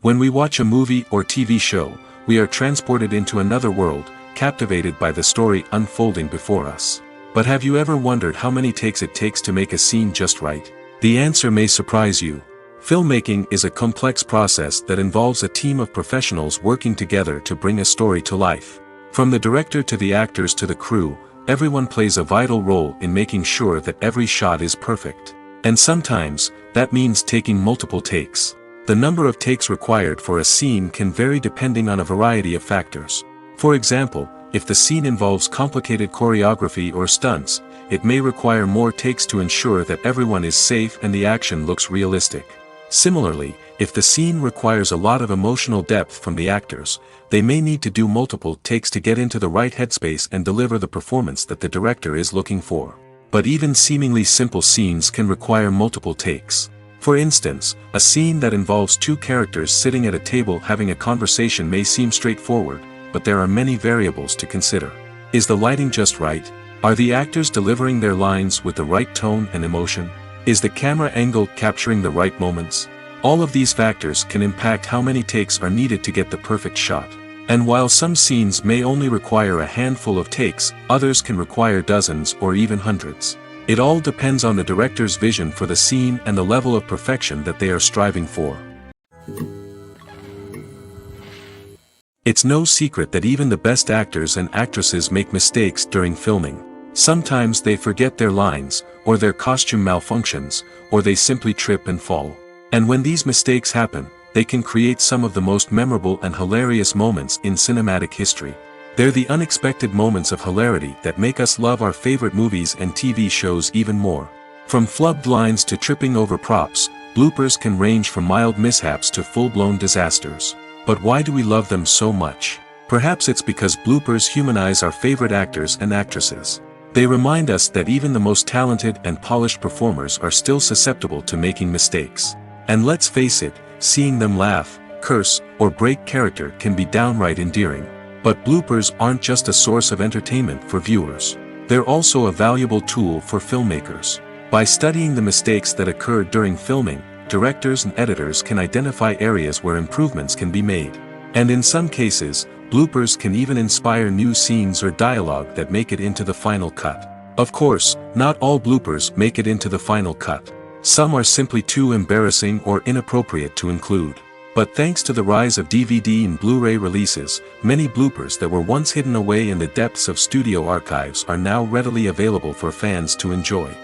When we watch a movie or TV show, we are transported into another world, captivated by the story unfolding before us. But have you ever wondered how many takes it takes to make a scene just right? The answer may surprise you. Filmmaking is a complex process that involves a team of professionals working together to bring a story to life. From the director to the actors to the crew, everyone plays a vital role in making sure that every shot is perfect. And sometimes, that means taking multiple takes. The number of takes required for a scene can vary depending on a variety of factors. For example, if the scene involves complicated choreography or stunts, it may require more takes to ensure that everyone is safe and the action looks realistic. Similarly, if the scene requires a lot of emotional depth from the actors, they may need to do multiple takes to get into the right headspace and deliver the performance that the director is looking for. But even seemingly simple scenes can require multiple takes. For instance, a scene that involves two characters sitting at a table having a conversation may seem straightforward, but there are many variables to consider. Is the lighting just right? Are the actors delivering their lines with the right tone and emotion? Is the camera angle capturing the right moments? All of these factors can impact how many takes are needed to get the perfect shot. And while some scenes may only require a handful of takes, others can require dozens or even hundreds. It all depends on the director's vision for the scene and the level of perfection that they are striving for. It's no secret that even the best actors and actresses make mistakes during filming. Sometimes they forget their lines, or their costume malfunctions, or they simply trip and fall. And when these mistakes happen, they can create some of the most memorable and hilarious moments in cinematic history. They're the unexpected moments of hilarity that make us love our favorite movies and TV shows even more. From flubbed lines to tripping over props, bloopers can range from mild mishaps to full-blown disasters. But why do we love them so much? Perhaps it's because bloopers humanize our favorite actors and actresses. They remind us that even the most talented and polished performers are still susceptible to making mistakes. And let's face it, seeing them laugh, curse, or break character can be downright endearing. But bloopers aren't just a source of entertainment for viewers. They're also a valuable tool for filmmakers. By studying the mistakes that occurred during filming, directors and editors can identify areas where improvements can be made. And in some cases, bloopers can even inspire new scenes or dialogue that make it into the final cut. Of course, not all bloopers make it into the final cut. Some are simply too embarrassing or inappropriate to include. But thanks to the rise of DVD and Blu-ray releases, many bloopers that were once hidden away in the depths of studio archives are now readily available for fans to enjoy.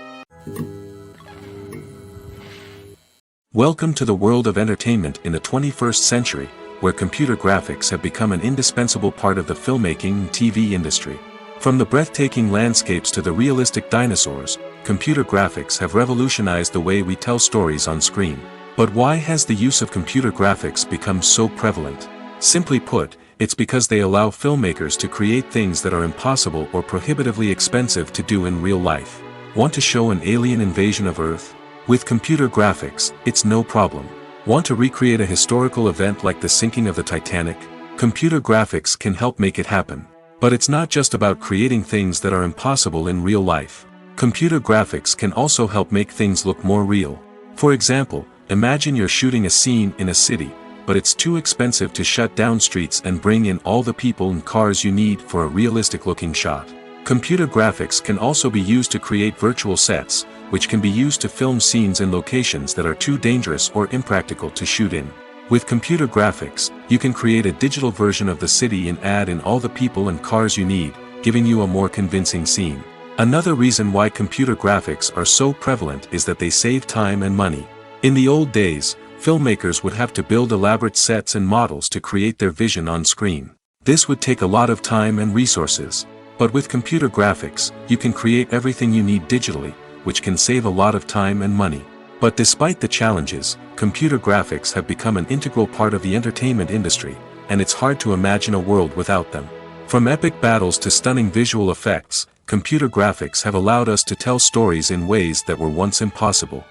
Welcome to the world of entertainment in the 21st century, where computer graphics have become an indispensable part of the filmmaking and TV industry. From the breathtaking landscapes to the realistic dinosaurs, computer graphics have revolutionized the way we tell stories on screen. But why has the use of computer graphics become so prevalent? Simply put, it's because they allow filmmakers to create things that are impossible or prohibitively expensive to do in real life. Want to show an alien invasion of Earth? With computer graphics, it's no problem. Want to recreate a historical event like the sinking of the Titanic? Computer graphics can help make it happen. But it's not just about creating things that are impossible in real life. Computer graphics can also help make things look more real. For example, imagine you're shooting a scene in a city, but it's too expensive to shut down streets and bring in all the people and cars you need for a realistic-looking shot. Computer graphics can also be used to create virtual sets, which can be used to film scenes in locations that are too dangerous or impractical to shoot in. With computer graphics, you can create a digital version of the city and add in all the people and cars you need, giving you a more convincing scene. Another reason why computer graphics are so prevalent is that they save time and money. In the old days, filmmakers would have to build elaborate sets and models to create their vision on screen. This would take a lot of time and resources. But with computer graphics, you can create everything you need digitally, which can save a lot of time and money. But despite the challenges, computer graphics have become an integral part of the entertainment industry, and it's hard to imagine a world without them. From epic battles to stunning visual effects, computer graphics have allowed us to tell stories in ways that were once impossible.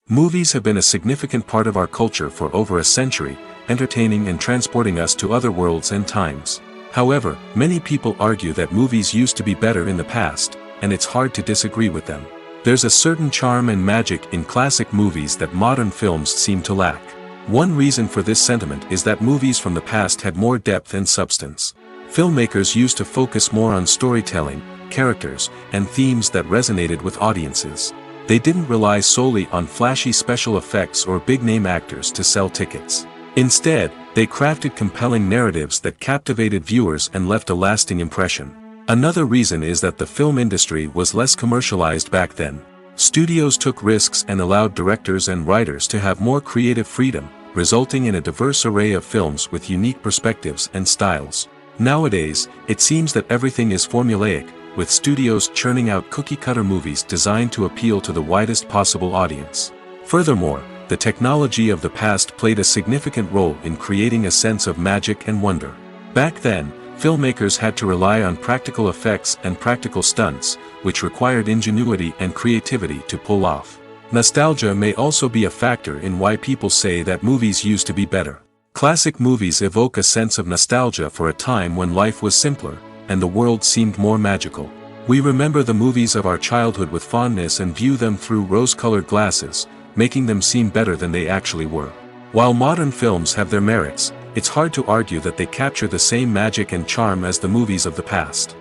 Movies have been a significant part of our culture for over a century, entertaining and transporting us to other worlds and times. However, many people argue that movies used to be better in the past, and it's hard to disagree with them. There's a certain charm and magic in classic movies that modern films seem to lack. One reason for this sentiment is that movies from the past had more depth and substance. Filmmakers used to focus more on storytelling, characters, and themes that resonated with audiences. They didn't rely solely on flashy special effects or big-name actors to sell tickets. Instead, they crafted compelling narratives that captivated viewers and left a lasting impression. Another reason is that the film industry was less commercialized back then. Studios took risks and allowed directors and writers to have more creative freedom, resulting in a diverse array of films with unique perspectives and styles. Nowadays, it seems that everything is formulaic, with studios churning out cookie-cutter movies designed to appeal to the widest possible audience. Furthermore, the technology of the past played a significant role in creating a sense of magic and wonder. Back then, filmmakers had to rely on practical effects and practical stunts, which required ingenuity and creativity to pull off. Nostalgia may also be a factor in why people say that movies used to be better. Classic movies evoke a sense of nostalgia for a time when life was simpler, and the world seemed more magical. We remember the movies of our childhood with fondness and view them through rose-colored glasses, making them seem better than they actually were. While modern films have their merits, it's hard to argue that they capture the same magic and charm as the movies of the past.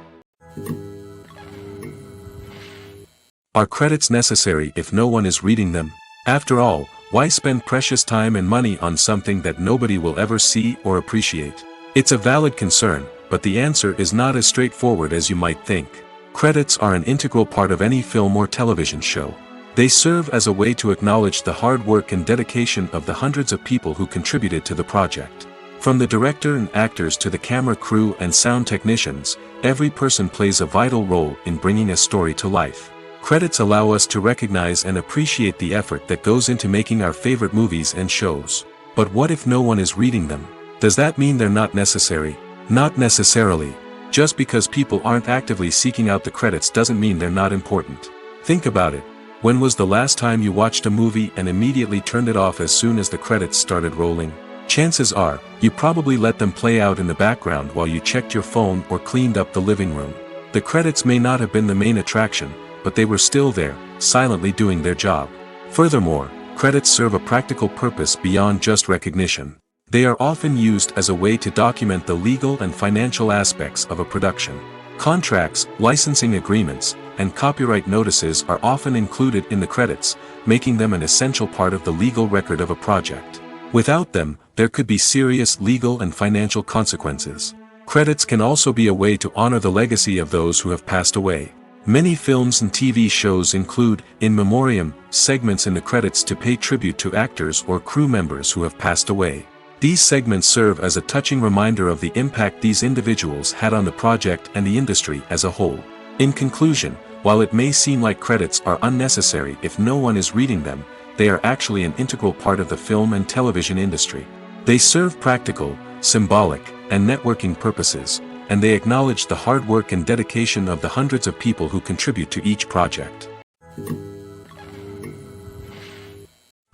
Are credits necessary if no one is reading them? After all, why spend precious time and money on something that nobody will ever see or appreciate? It's a valid concern, but the answer is not as straightforward as you might think. Credits are an integral part of any film or television show. They serve as a way to acknowledge the hard work and dedication of the hundreds of people who contributed to the project. From the director and actors to the camera crew and sound technicians, every person plays a vital role in bringing a story to life. Credits allow us to recognize and appreciate the effort that goes into making our favorite movies and shows. But what if no one is reading them? Does that mean they're not necessary? Not necessarily. Just because people aren't actively seeking out the credits doesn't mean they're not important. Think about it. When was the last time you watched a movie and immediately turned it off as soon as the credits started rolling? Chances are, you probably let them play out in the background while you checked your phone or cleaned up the living room. The credits may not have been the main attraction, but they were still there, silently doing their job. Furthermore, credits serve a practical purpose beyond just recognition. They are often used as a way to document the legal and financial aspects of a production. Contracts, licensing agreements, and copyright notices are often included in the credits, making them an essential part of the legal record of a project. Without them, there could be serious legal and financial consequences. Credits can also be a way to honor the legacy of those who have passed away. Many films and TV shows include, in memoriam, segments in the credits to pay tribute to actors or crew members who have passed away. These segments serve as a touching reminder of the impact these individuals had on the project and the industry as a whole. In conclusion, while it may seem like credits are unnecessary if no one is reading them, they are actually an integral part of the film and television industry. They serve practical, symbolic, and networking purposes, and they acknowledge the hard work and dedication of the hundreds of people who contribute to each project.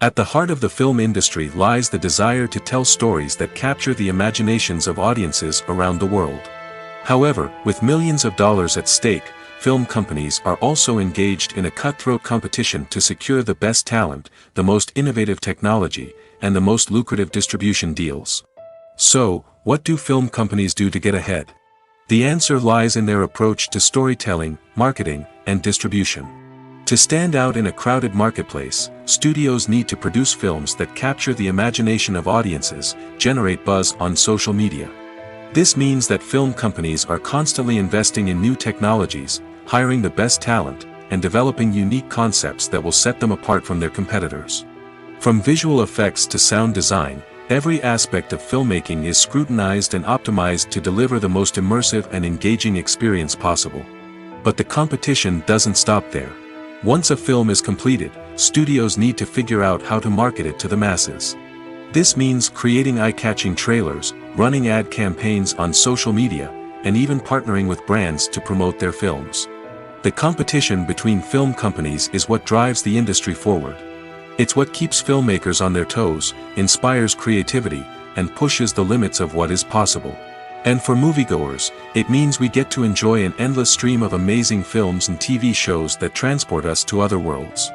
At the heart of the film industry lies the desire to tell stories that capture the imaginations of audiences around the world. However, with millions of dollars at stake, film companies are also engaged in a cutthroat competition to secure the best talent, the most innovative technology, and the most lucrative distribution deals. So, what do film companies do to get ahead? The answer lies in their approach to storytelling, marketing, and distribution. To stand out in a crowded marketplace, studios need to produce films that capture the imagination of audiences, generate buzz on social media. This means that film companies are constantly investing in new technologies, hiring the best talent, and developing unique concepts that will set them apart from their competitors. From visual effects to sound design, every aspect of filmmaking is scrutinized and optimized to deliver the most immersive and engaging experience possible. But the competition doesn't stop there. Once a film is completed, studios need to figure out how to market it to the masses. This means creating eye-catching trailers, running ad campaigns on social media, and even partnering with brands to promote their films. The competition between film companies is what drives the industry forward. It's what keeps filmmakers on their toes, inspires creativity, and pushes the limits of what is possible. And for moviegoers, it means we get to enjoy an endless stream of amazing films and TV shows that transport us to other worlds.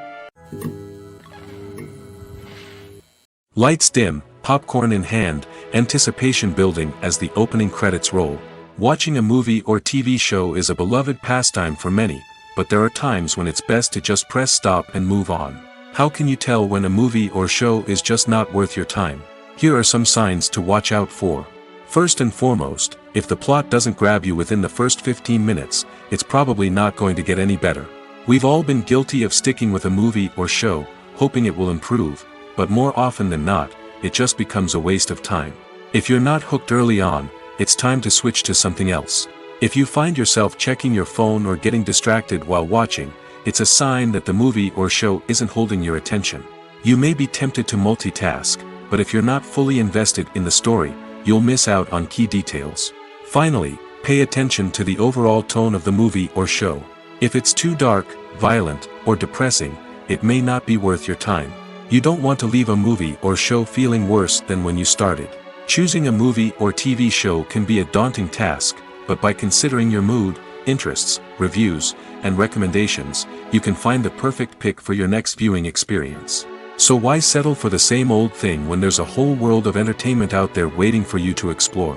Lights dim, popcorn in hand, anticipation building as the opening credits roll. Watching a movie or TV show is a beloved pastime for many, but there are times when it's best to just press stop and move on. How can you tell when a movie or show is just not worth your time? Here are some signs to watch out for. First and foremost, if the plot doesn't grab you within the first 15 minutes, it's probably not going to get any better. We've all been guilty of sticking with a movie or show, hoping it will improve, but more often than not, it just becomes a waste of time. If you're not hooked early on, it's time to switch to something else. If you find yourself checking your phone or getting distracted while watching, it's a sign that the movie or show isn't holding your attention. You may be tempted to multitask, but if you're not fully invested in the story, you'll miss out on key details. Finally, pay attention to the overall tone of the movie or show. If it's too dark, violent, or depressing, it may not be worth your time. You don't want to leave a movie or show feeling worse than when you started. Choosing a movie or TV show can be a daunting task, but by considering your mood, interests, reviews, and recommendations, you can find the perfect pick for your next viewing experience. So why settle for the same old thing when there's a whole world of entertainment out there waiting for you to explore?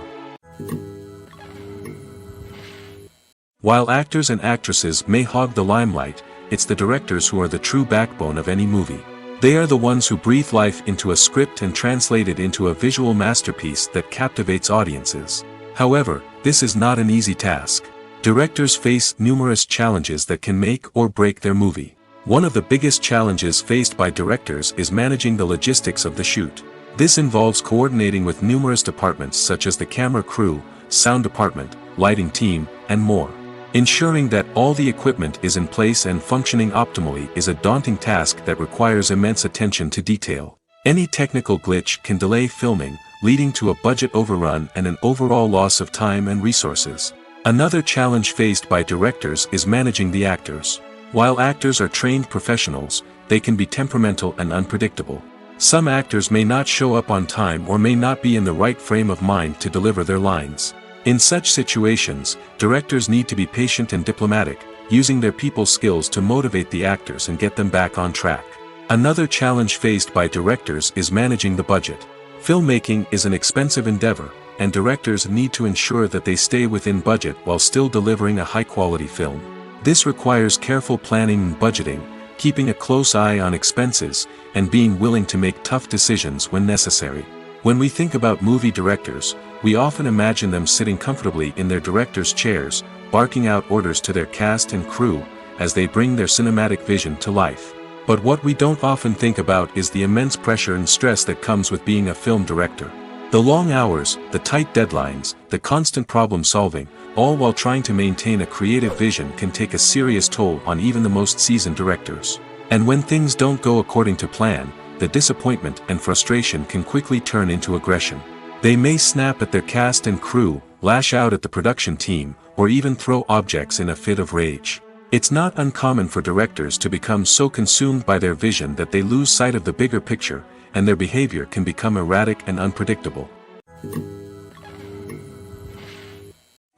While actors and actresses may hog the limelight, it's the directors who are the true backbone of any movie. They are the ones who breathe life into a script and translate it into a visual masterpiece that captivates audiences. However, this is not an easy task. Directors face numerous challenges that can make or break their movie. One of the biggest challenges faced by directors is managing the logistics of the shoot. This involves coordinating with numerous departments such as the camera crew, sound department, lighting team, and more. Ensuring that all the equipment is in place and functioning optimally is a daunting task that requires immense attention to detail. Any technical glitch can delay filming, leading to a budget overrun and an overall loss of time and resources. Another challenge faced by directors is managing the actors. While actors are trained professionals, they can be temperamental and unpredictable. Some actors may not show up on time or may not be in the right frame of mind to deliver their lines. In such situations, directors need to be patient and diplomatic, using their people skills to motivate the actors and get them back on track. Another challenge faced by directors is managing the budget. Filmmaking is an expensive endeavor, and directors need to ensure that they stay within budget while still delivering a high-quality film. This requires careful planning and budgeting, keeping a close eye on expenses, and being willing to make tough decisions when necessary. When we think about movie directors, we often imagine them sitting comfortably in their director's chairs, barking out orders to their cast and crew, as they bring their cinematic vision to life. But what we don't often think about is the immense pressure and stress that comes with being a film director. The long hours, the tight deadlines, the constant problem solving, all while trying to maintain a creative vision can take a serious toll on even the most seasoned directors. And when things don't go according to plan, the disappointment and frustration can quickly turn into aggression. They may snap at their cast and crew, lash out at the production team, or even throw objects in a fit of rage. It's not uncommon for directors to become so consumed by their vision that they lose sight of the bigger picture, and their behavior can become erratic and unpredictable.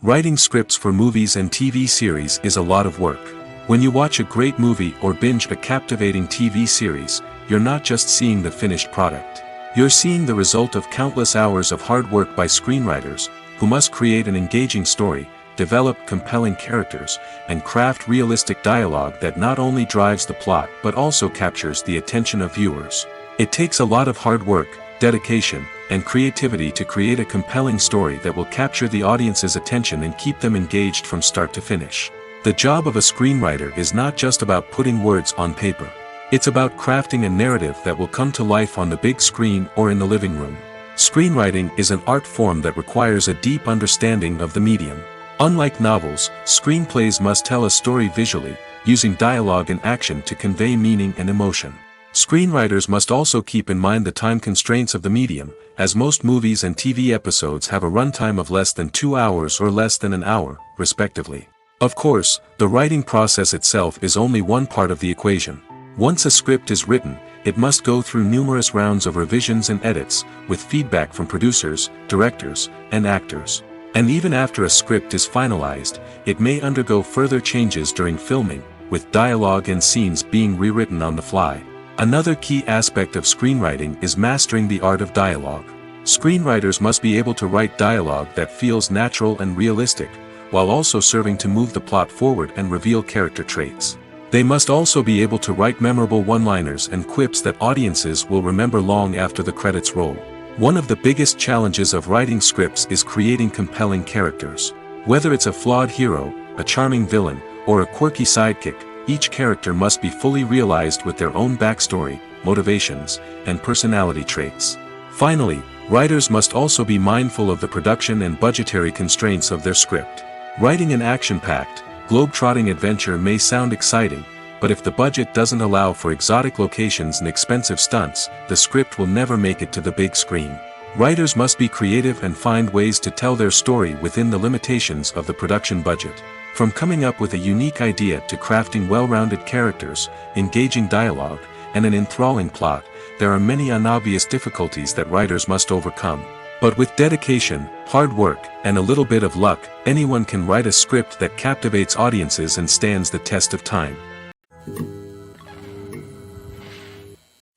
Writing scripts for movies and TV series is a lot of work. When you watch a great movie or binge a captivating TV series, you're not just seeing the finished product. You're seeing the result of countless hours of hard work by screenwriters, who must create an engaging story, develop compelling characters, and craft realistic dialogue that not only drives the plot but also captures the attention of viewers. It takes a lot of hard work, dedication, and creativity to create a compelling story that will capture the audience's attention and keep them engaged from start to finish. The job of a screenwriter is not just about putting words on paper. It's about crafting a narrative that will come to life on the big screen or in the living room. Screenwriting is an art form that requires a deep understanding of the medium. Unlike novels, screenplays must tell a story visually, using dialogue and action to convey meaning and emotion. Screenwriters must also keep in mind the time constraints of the medium, as most movies and TV episodes have a runtime of less than 2 hours or less than an hour, respectively. Of course, the writing process itself is only one part of the equation. Once a script is written, it must go through numerous rounds of revisions and edits, with feedback from producers, directors, and actors. And even after a script is finalized, it may undergo further changes during filming, with dialogue and scenes being rewritten on the fly. Another key aspect of screenwriting is mastering the art of dialogue. Screenwriters must be able to write dialogue that feels natural and realistic, while also serving to move the plot forward and reveal character traits. They must also be able to write memorable one-liners and quips that audiences will remember long after the credits roll. One of the biggest challenges of writing scripts is creating compelling characters. Whether it's a flawed hero, a charming villain, or a quirky sidekick, each character must be fully realized with their own backstory, motivations, and personality traits. Finally, writers must also be mindful of the production and budgetary constraints of their script. Writing an action-packed, globe-trotting adventure may sound exciting, but if the budget doesn't allow for exotic locations and expensive stunts, the script will never make it to the big screen. Writers must be creative and find ways to tell their story within the limitations of the production budget. From coming up with a unique idea to crafting well-rounded characters, engaging dialogue, and an enthralling plot, there are many unobvious difficulties that writers must overcome. But with dedication, hard work, and a little bit of luck, anyone can write a script that captivates audiences and stands the test of time.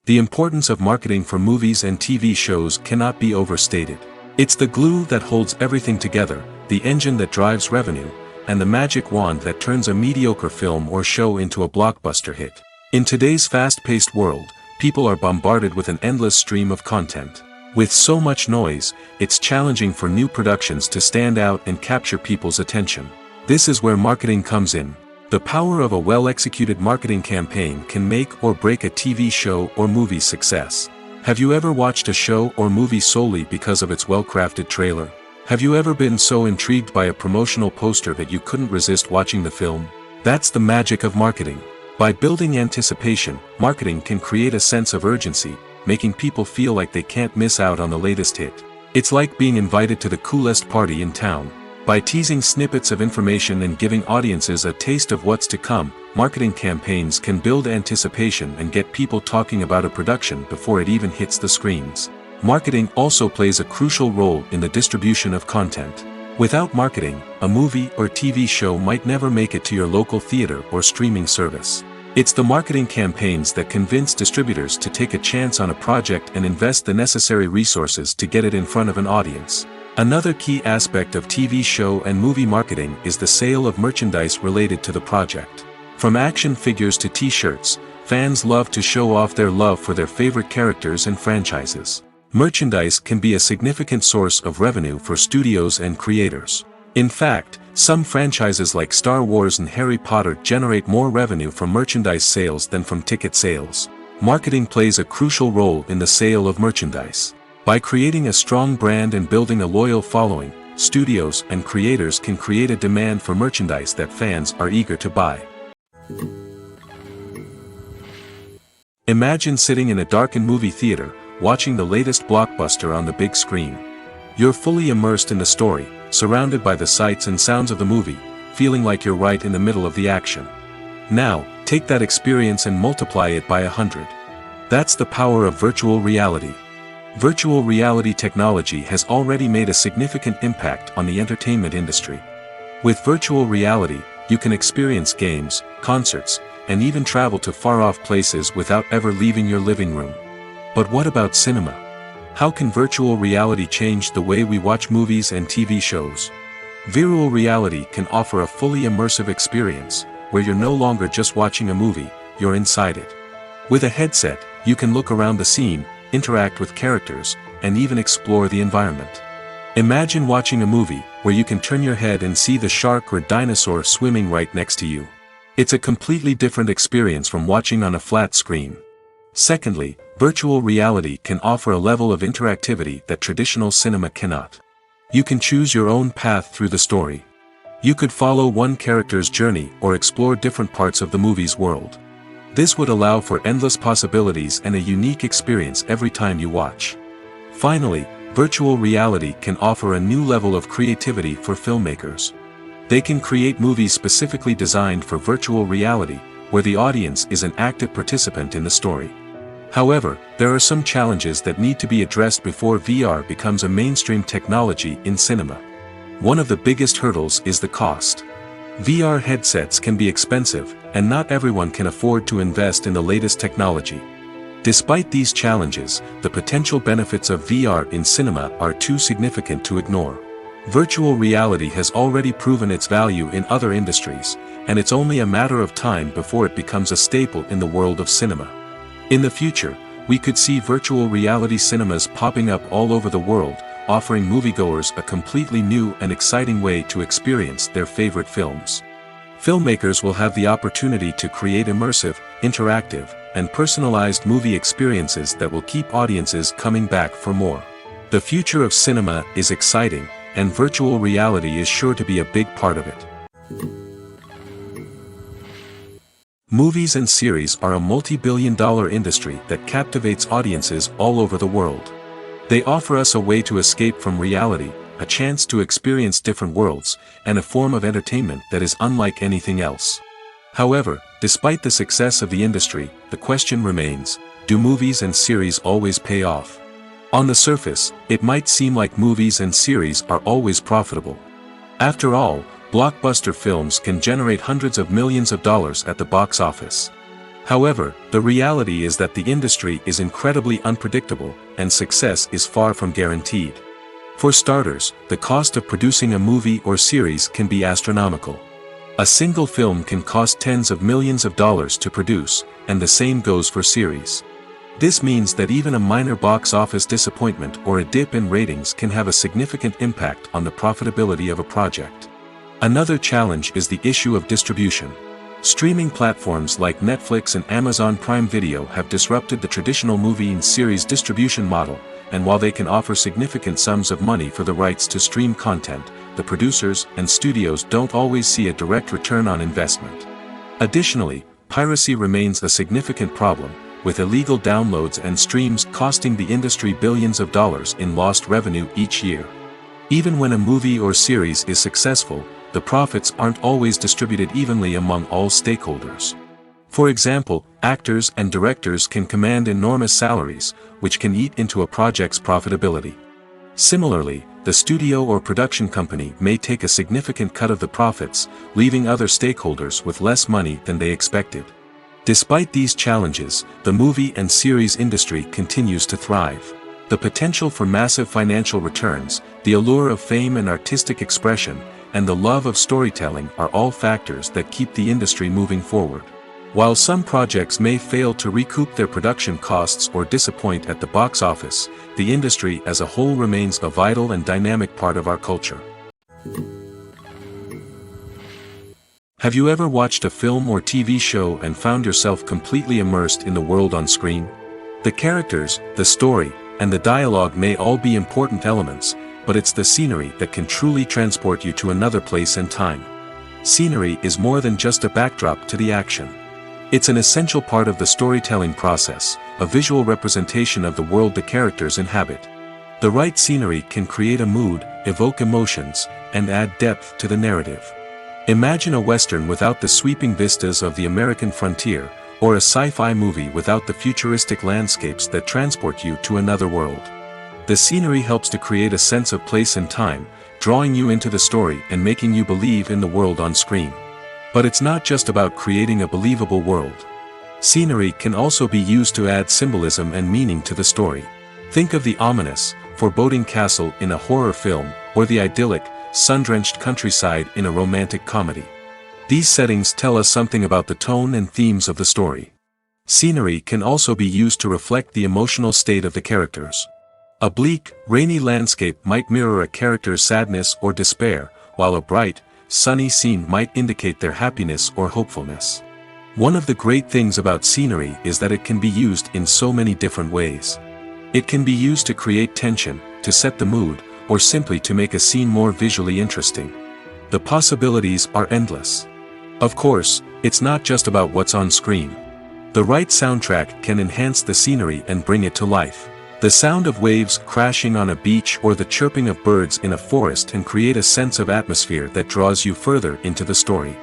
The importance of marketing for movies and TV shows cannot be overstated. It's the glue that holds everything together, the engine that drives revenue, and the magic wand that turns a mediocre film or show into a blockbuster hit. In today's fast-paced world, people are bombarded with an endless stream of content. With so much noise, it's challenging for new productions to stand out and capture people's attention. This is where marketing comes in. The power of a well-executed marketing campaign can make or break a TV show or movie's success. Have you ever watched a show or movie solely because of its well-crafted trailer? Have you ever been so intrigued by a promotional poster that you couldn't resist watching the film? That's the magic of marketing. By building anticipation, marketing can create a sense of urgency, making people feel like they can't miss out on the latest hit. It's like being invited to the coolest party in town. By teasing snippets of information and giving audiences a taste of what's to come, marketing campaigns can build anticipation and get people talking about a production before it even hits the screens. Marketing also plays a crucial role in the distribution of content. Without marketing, a movie or TV show might never make it to your local theater or streaming service. It's the marketing campaigns that convince distributors to take a chance on a project and invest the necessary resources to get it in front of an audience. Another key aspect of TV show and movie marketing is the sale of merchandise related to the project. From action figures to t-shirts, fans love to show off their love for their favorite characters and franchises. Merchandise can be a significant source of revenue for studios and creators. In fact, some franchises like Star Wars and Harry Potter generate more revenue from merchandise sales than from ticket sales. Marketing plays a crucial role in the sale of merchandise. By creating a strong brand and building a loyal following, studios and creators can create a demand for merchandise that fans are eager to buy. Imagine sitting in a darkened movie theater, watching the latest blockbuster on the big screen. You're fully immersed in the story, surrounded by the sights and sounds of the movie, feeling like you're right in the middle of the action. Now, take that experience and multiply it by 100. That's the power of virtual reality. Virtual reality technology has already made a significant impact on the entertainment industry. With virtual reality, you can experience games, concerts, and even travel to far-off places without ever leaving your living room. But what about cinema? How can virtual reality change the way we watch movies and TV shows? Virtual reality can offer a fully immersive experience, where you're no longer just watching a movie, you're inside it. With a headset, you can look around the scene, interact with characters, and even explore the environment. Imagine watching a movie where you can turn your head and see the shark or dinosaur swimming right next to you. It's a completely different experience from watching on a flat screen. Secondly, virtual reality can offer a level of interactivity that traditional cinema cannot. You can choose your own path through the story. You could follow one character's journey or explore different parts of the movie's world. This would allow for endless possibilities and a unique experience every time you watch. Finally, virtual reality can offer a new level of creativity for filmmakers. They can create movies specifically designed for virtual reality, where the audience is an active participant in the story. However, there are some challenges that need to be addressed before VR becomes a mainstream technology in cinema. One of the biggest hurdles is the cost. VR headsets can be expensive, and not everyone can afford to invest in the latest technology. Despite these challenges, the potential benefits of VR in cinema are too significant to ignore. Virtual reality has already proven its value in other industries, and it's only a matter of time before it becomes a staple in the world of cinema. In the future, we could see virtual reality cinemas popping up all over the world, offering moviegoers a completely new and exciting way to experience their favorite films. Filmmakers will have the opportunity to create immersive, interactive, and personalized movie experiences that will keep audiences coming back for more. The future of cinema is exciting, and virtual reality is sure to be a big part of it. Movies and series are a multi-billion-dollar industry that captivates audiences all over the world. They offer us a way to escape from reality, a chance to experience different worlds, and a form of entertainment that is unlike anything else. However, despite the success of the industry, the question remains, do movies and series always pay off? On the surface, it might seem like movies and series are always profitable. After all, blockbuster films can generate hundreds of millions of dollars at the box office. However, the reality is that the industry is incredibly unpredictable, and success is far from guaranteed. For starters, the cost of producing a movie or series can be astronomical. A single film can cost tens of millions of dollars to produce, and the same goes for series. This means that even a minor box office disappointment or a dip in ratings can have a significant impact on the profitability of a project. Another challenge is the issue of distribution. Streaming platforms like Netflix and Amazon Prime Video have disrupted the traditional movie and series distribution model, and while they can offer significant sums of money for the rights to stream content, the producers and studios don't always see a direct return on investment. Additionally, piracy remains a significant problem, with illegal downloads and streams costing the industry billions of dollars in lost revenue each year. Even when a movie or series is successful, the profits aren't always distributed evenly among all stakeholders. For example, actors and directors can command enormous salaries, which can eat into a project's profitability. Similarly, the studio or production company may take a significant cut of the profits, leaving other stakeholders with less money than they expected. Despite these challenges, the movie and series industry continues to thrive. The potential for massive financial returns, the allure of fame and artistic expression, and the love of storytelling are all factors that keep the industry moving forward. While some projects may fail to recoup their production costs or disappoint at the box office, the industry as a whole remains a vital and dynamic part of our culture. Have you ever watched a film or TV show and found yourself completely immersed in the world on screen? The characters, the story, and the dialogue may all be important elements, but it's the scenery that can truly transport you to another place and time. Scenery is more than just a backdrop to the action. It's an essential part of the storytelling process, a visual representation of the world the characters inhabit. The right scenery can create a mood, evoke emotions, and add depth to the narrative. Imagine a Western without the sweeping vistas of the American frontier, or a sci-fi movie without the futuristic landscapes that transport you to another world. The scenery helps to create a sense of place and time, drawing you into the story and making you believe in the world on screen. But it's not just about creating a believable world. Scenery can also be used to add symbolism and meaning to the story. Think of the ominous, foreboding castle in a horror film, or the idyllic, sun-drenched countryside in a romantic comedy. These settings tell us something about the tone and themes of the story. Scenery can also be used to reflect the emotional state of the characters. A bleak, rainy landscape might mirror a character's sadness or despair, while a bright, sunny scene might indicate their happiness or hopefulness. One of the great things about scenery is that it can be used in so many different ways. It can be used to create tension, to set the mood, or simply to make a scene more visually interesting. The possibilities are endless. Of course, it's not just about what's on screen. The right soundtrack can enhance the scenery and bring it to life. The sound of waves crashing on a beach or the chirping of birds in a forest can create a sense of atmosphere that draws you further into the story.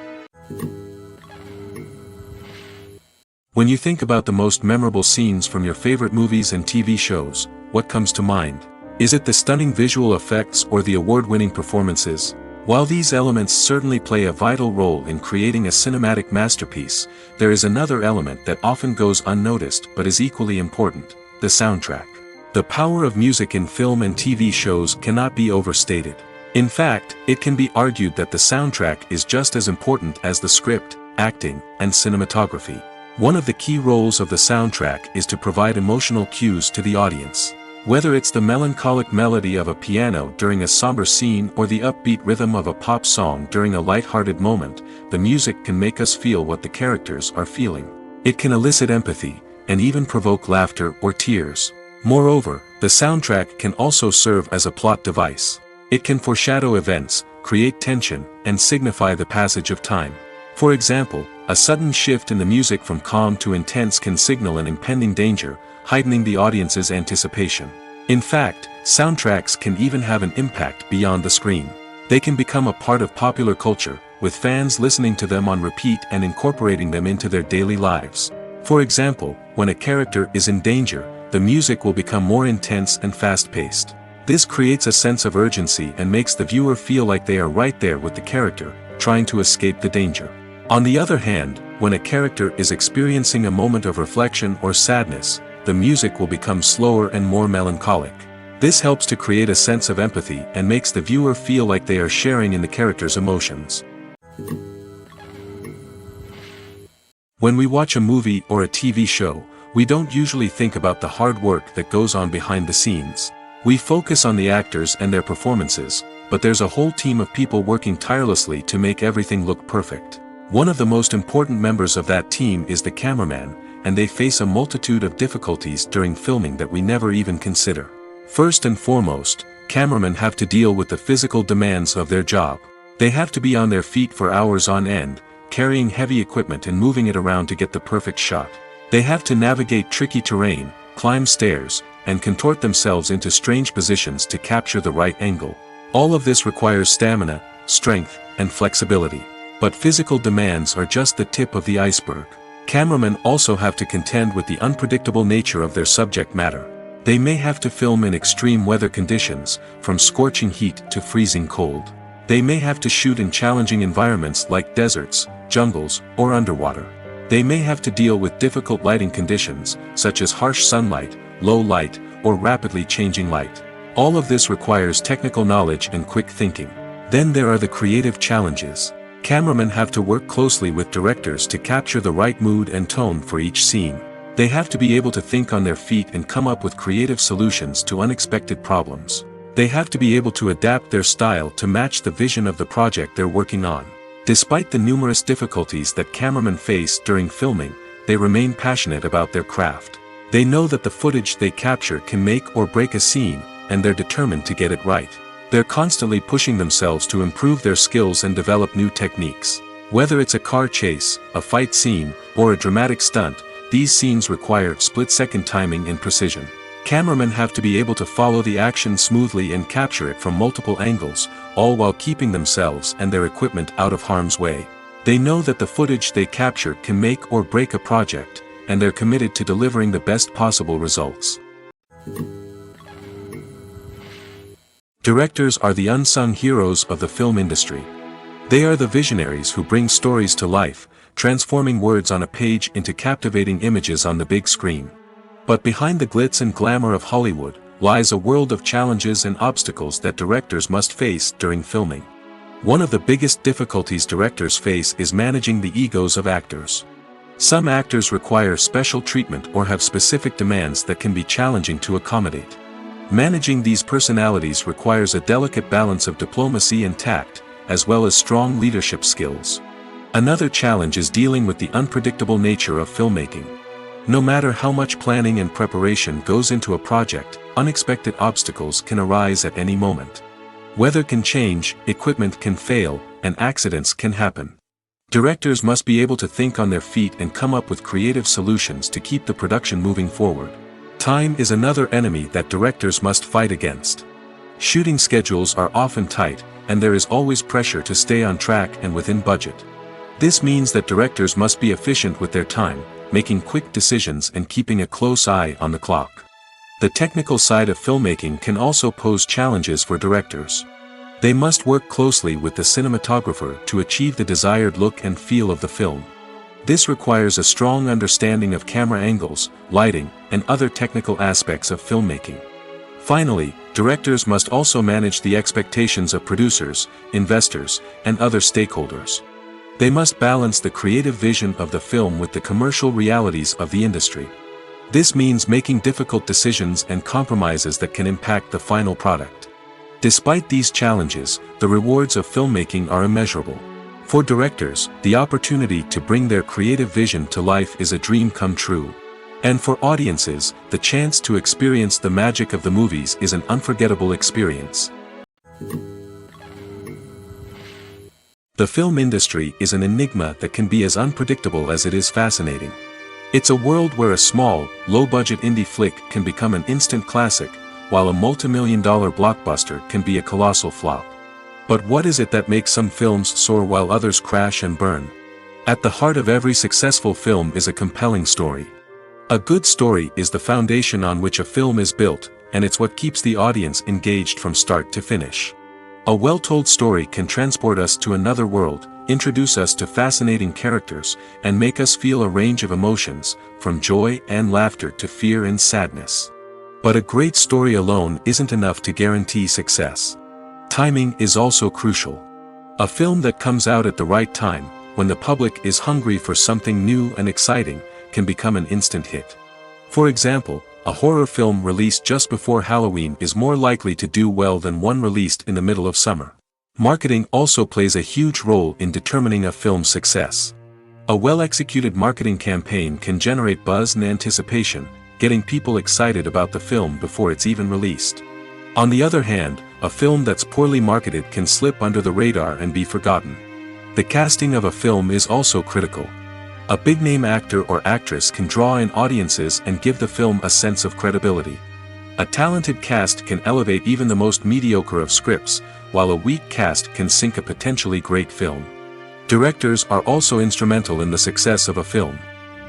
When you think about the most memorable scenes from your favorite movies and TV shows, what comes to mind? Is it the stunning visual effects or the award-winning performances? While these elements certainly play a vital role in creating a cinematic masterpiece, there is another element that often goes unnoticed but is equally important: the soundtrack. The power of music in film and TV shows cannot be overstated. In fact, it can be argued that the soundtrack is just as important as the script, acting, and cinematography. One of the key roles of the soundtrack is to provide emotional cues to the audience. Whether it's the melancholic melody of a piano during a somber scene or the upbeat rhythm of a pop song during a light-hearted moment, the music can make us feel what the characters are feeling. It can elicit empathy, and even provoke laughter or tears. Moreover, the soundtrack can also serve as a plot device. It can foreshadow events, create tension, and signify the passage of time. For example, a sudden shift in the music from calm to intense can signal an impending danger, heightening the audience's anticipation. In fact, soundtracks can even have an impact beyond the screen. They can become a part of popular culture, with fans listening to them on repeat and incorporating them into their daily lives. For example, when a character is in danger, the music will become more intense and fast-paced. This creates a sense of urgency and makes the viewer feel like they are right there with the character, trying to escape the danger. On the other hand, when a character is experiencing a moment of reflection or sadness, the music will become slower and more melancholic. This helps to create a sense of empathy and makes the viewer feel like they are sharing in the character's emotions. When we watch a movie or a TV show, we don't usually think about the hard work that goes on behind the scenes. We focus on the actors and their performances, but there's a whole team of people working tirelessly to make everything look perfect. One of the most important members of that team is the cameraman, and they face a multitude of difficulties during filming that we never even consider. First and foremost, cameramen have to deal with the physical demands of their job. They have to be on their feet for hours on end, carrying heavy equipment and moving it around to get the perfect shot. They have to navigate tricky terrain, climb stairs, and contort themselves into strange positions to capture the right angle. All of this requires stamina, strength, and flexibility. But physical demands are just the tip of the iceberg. Cameramen also have to contend with the unpredictable nature of their subject matter. They may have to film in extreme weather conditions, from scorching heat to freezing cold. They may have to shoot in challenging environments like deserts, jungles, or underwater. They may have to deal with difficult lighting conditions, such as harsh sunlight, low light, or rapidly changing light. All of this requires technical knowledge and quick thinking. Then there are the creative challenges. Cameramen have to work closely with directors to capture the right mood and tone for each scene. They have to be able to think on their feet and come up with creative solutions to unexpected problems. They have to be able to adapt their style to match the vision of the project they're working on. Despite the numerous difficulties that cameramen face during filming, they remain passionate about their craft. They know that the footage they capture can make or break a scene, and they're determined to get it right. They're constantly pushing themselves to improve their skills and develop new techniques. Whether it's a car chase, a fight scene, or a dramatic stunt, these scenes require split-second timing and precision. Cameramen have to be able to follow the action smoothly and capture it from multiple angles, all while keeping themselves and their equipment out of harm's way. They know that the footage they capture can make or break a project, and they're committed to delivering the best possible results. Directors are the unsung heroes of the film industry. They are the visionaries who bring stories to life, transforming words on a page into captivating images on the big screen. But behind the glitz and glamour of Hollywood, lies a world of challenges and obstacles that directors must face during filming. One of the biggest difficulties directors face is managing the egos of actors. Some actors require special treatment or have specific demands that can be challenging to accommodate. Managing these personalities requires a delicate balance of diplomacy and tact, as well as strong leadership skills. Another challenge is dealing with the unpredictable nature of filmmaking. No matter how much planning and preparation goes into a project, unexpected obstacles can arise at any moment. Weather can change, equipment can fail, and accidents can happen. Directors must be able to think on their feet and come up with creative solutions to keep the production moving forward. Time is another enemy that directors must fight against. Shooting schedules are often tight, and there is always pressure to stay on track and within budget. This means that directors must be efficient with their time, making quick decisions and keeping a close eye on the clock. The technical side of filmmaking can also pose challenges for directors. They must work closely with the cinematographer to achieve the desired look and feel of the film. This requires a strong understanding of camera angles, lighting, and other technical aspects of filmmaking. Finally, directors must also manage the expectations of producers, investors, and other stakeholders. They must balance the creative vision of the film with the commercial realities of the industry. This means making difficult decisions and compromises that can impact the final product. Despite these challenges, the rewards of filmmaking are immeasurable. For directors, the opportunity to bring their creative vision to life is a dream come true. And for audiences, the chance to experience the magic of the movies is an unforgettable experience. The film industry is an enigma that can be as unpredictable as it is fascinating. It's a world where a small, low-budget indie flick can become an instant classic, while a multi-million-dollar blockbuster can be a colossal flop. But what is it that makes some films soar while others crash and burn? At the heart of every successful film is a compelling story. A good story is the foundation on which a film is built, and it's what keeps the audience engaged from start to finish. A well-told story can transport us to another world, introduce us to fascinating characters, and make us feel a range of emotions, from joy and laughter to fear and sadness. But a great story alone isn't enough to guarantee success. Timing is also crucial. A film that comes out at the right time, when the public is hungry for something new and exciting, can become an instant hit. For example, a horror film released just before Halloween is more likely to do well than one released in the middle of summer. Marketing also plays a huge role in determining a film's success. A well-executed marketing campaign can generate buzz and anticipation, getting people excited about the film before it's even released. On the other hand, a film that's poorly marketed can slip under the radar and be forgotten. The casting of a film is also critical. A big-name actor or actress can draw in audiences and give the film a sense of credibility. A talented cast can elevate even the most mediocre of scripts, while a weak cast can sink a potentially great film. Directors are also instrumental in the success of a film.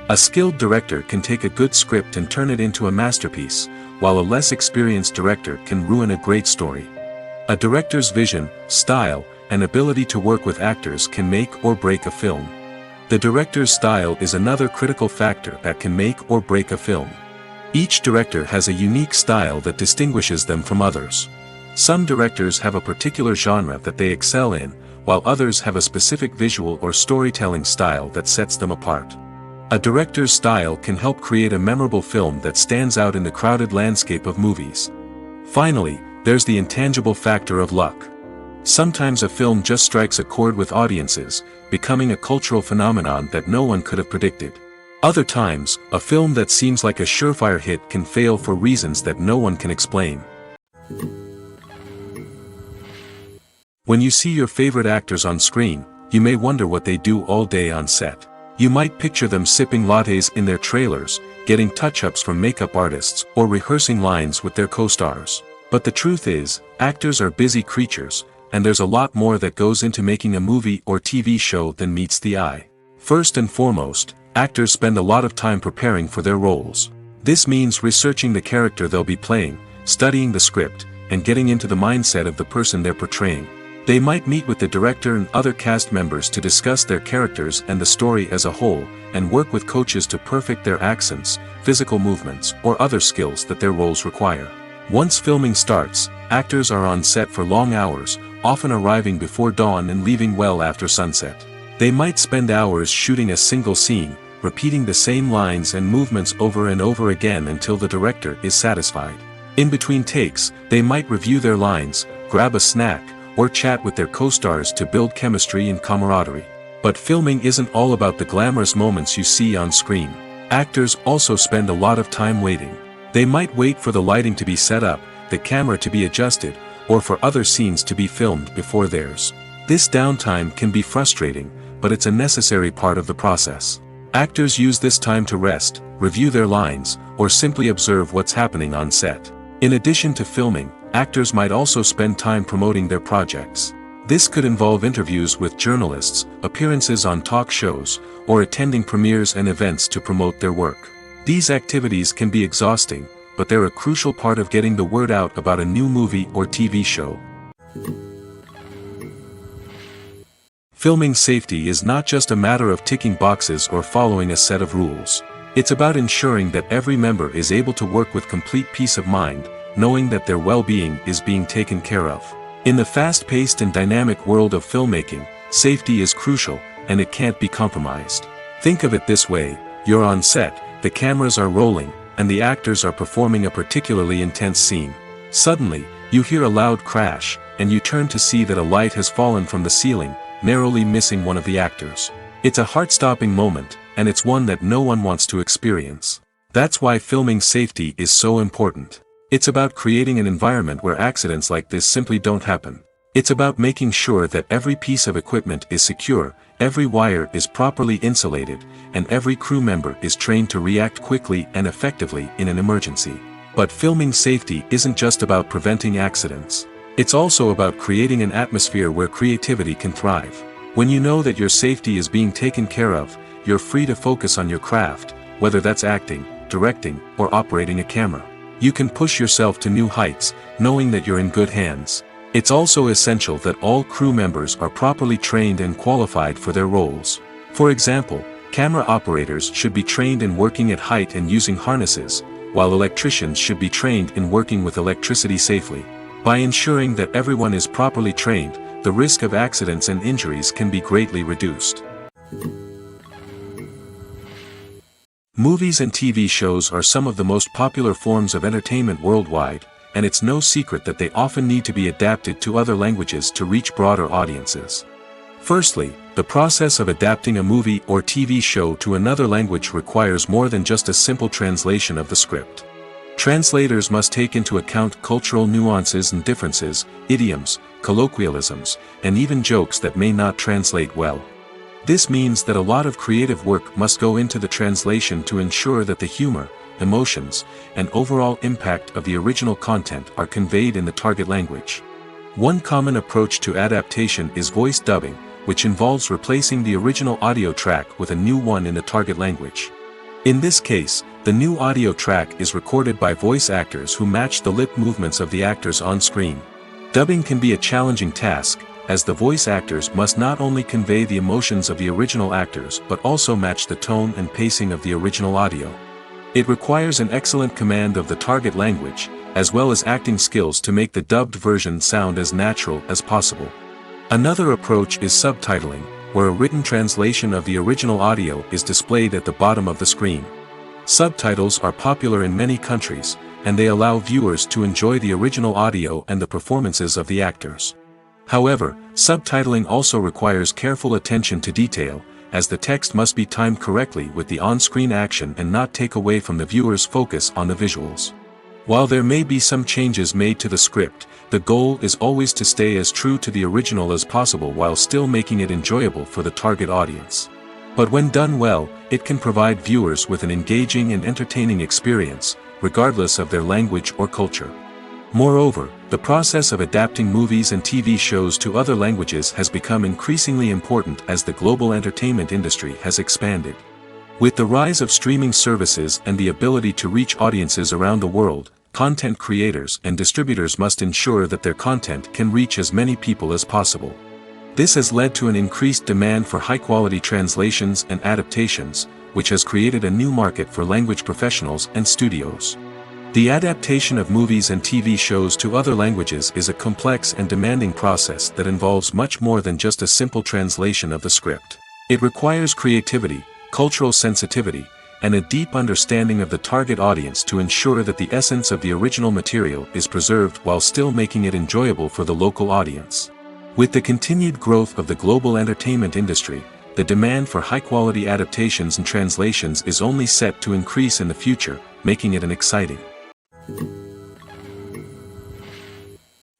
A skilled director can take a good script and turn it into a masterpiece, while a less experienced director can ruin a great story. A director's vision, style, and ability to work with actors can make or break a film. The director's style is another critical factor that can make or break a film. Each director has a unique style that distinguishes them from others. Some directors have a particular genre that they excel in, while others have a specific visual or storytelling style that sets them apart. A director's style can help create a memorable film that stands out in the crowded landscape of movies. Finally, there's the intangible factor of luck. Sometimes a film just strikes a chord with audiences, becoming a cultural phenomenon that no one could have predicted. Other times, a film that seems like a surefire hit can fail for reasons that no one can explain. When you see your favorite actors on screen, you may wonder what they do all day on set. You might picture them sipping lattes in their trailers, getting touch-ups from makeup artists, or rehearsing lines with their co-stars. But the truth is, actors are busy creatures, and there's a lot more that goes into making a movie or TV show than meets the eye. First and foremost, actors spend a lot of time preparing for their roles. This means researching the character they'll be playing, studying the script, and getting into the mindset of the person they're portraying. They might meet with the director and other cast members to discuss their characters and the story as a whole, and work with coaches to perfect their accents, physical movements, or other skills that their roles require. Once filming starts, actors are on set for long hours, often arriving before dawn and leaving well after sunset. They might spend hours shooting a single scene, repeating the same lines and movements over and over again until the director is satisfied. In between takes, they might review their lines, grab a snack, or chat with their co-stars to build chemistry and camaraderie. But filming isn't all about the glamorous moments you see on screen. Actors also spend a lot of time waiting. They might wait for the lighting to be set up, the camera to be adjusted, or for other scenes to be filmed before theirs. This downtime can be frustrating, but it's a necessary part of the process. Actors use this time to rest, review their lines, or simply observe what's happening on set. In addition to filming, actors might also spend time promoting their projects. This could involve interviews with journalists, appearances on talk shows, or attending premieres and events to promote their work. These activities can be exhausting, but they're a crucial part of getting the word out about a new movie or TV show. Filming safety is not just a matter of ticking boxes or following a set of rules. It's about ensuring that every member is able to work with complete peace of mind, knowing that their well-being is being taken care of. In the fast-paced and dynamic world of filmmaking, safety is crucial, and it can't be compromised. Think of it this way: you're on set, the cameras are rolling, and the actors are performing a particularly intense scene. Suddenly, you hear a loud crash, and you turn to see that a light has fallen from the ceiling, narrowly missing one of the actors. It's a heart-stopping moment, and it's one that no one wants to experience. That's why filming safety is so important. It's about creating an environment where accidents like this simply don't happen. It's about making sure that every piece of equipment is secure, every wire is properly insulated, and every crew member is trained to react quickly and effectively in an emergency. But filming safety isn't just about preventing accidents. It's also about creating an atmosphere where creativity can thrive. When you know that your safety is being taken care of, you're free to focus on your craft, whether that's acting, directing, or operating a camera. You can push yourself to new heights, knowing that you're in good hands. It's also essential that all crew members are properly trained and qualified for their roles. For example, camera operators should be trained in working at height and using harnesses, while electricians should be trained in working with electricity safely. By ensuring that everyone is properly trained, the risk of accidents and injuries can be greatly reduced. Movies and TV shows are some of the most popular forms of entertainment worldwide, and it's no secret that they often need to be adapted to other languages to reach broader audiences. Firstly, The process of adapting a movie or TV show to another language requires more than just a simple translation of the script. Translators must take into account cultural nuances and differences, idioms, colloquialisms, and even jokes that may not translate well. This means that a lot of creative work must go into the translation to ensure that the humor, emotions, and overall impact of the original content are conveyed in the target language. One common approach to adaptation is voice dubbing, which involves replacing the original audio track with a new one in the target language. In this case, the new audio track is recorded by voice actors who match the lip movements of the actors on screen. Dubbing can be a challenging task, as the voice actors must not only convey the emotions of the original actors but also match the tone and pacing of the original audio. It requires an excellent command of the target language, as well as acting skills to make the dubbed version sound as natural as possible. Another approach is subtitling, where a written translation of the original audio is displayed at the bottom of the screen. Subtitles are popular in many countries, and they allow viewers to enjoy the original audio and the performances of the actors. However, subtitling also requires careful attention to detail, as the text must be timed correctly with the on-screen action and not take away from the viewer's focus on the visuals. While there may be some changes made to the script, the goal is always to stay as true to the original as possible while still making it enjoyable for the target audience. But when done well, it can provide viewers with an engaging and entertaining experience, regardless of their language or culture. Moreover, the process of adapting movies and TV shows to other languages has become increasingly important as the global entertainment industry has expanded. With the rise of streaming services and the ability to reach audiences around the world, content creators and distributors must ensure that their content can reach as many people as possible. This has led to an increased demand for high-quality translations and adaptations, which has created a new market for language professionals and studios. The adaptation of movies and TV shows to other languages is a complex and demanding process that involves much more than just a simple translation of the script. It requires creativity, cultural sensitivity, and a deep understanding of the target audience to ensure that the essence of the original material is preserved while still making it enjoyable for the local audience. With the continued growth of the global entertainment industry, the demand for high-quality adaptations and translations is only set to increase in the future, making it an exciting.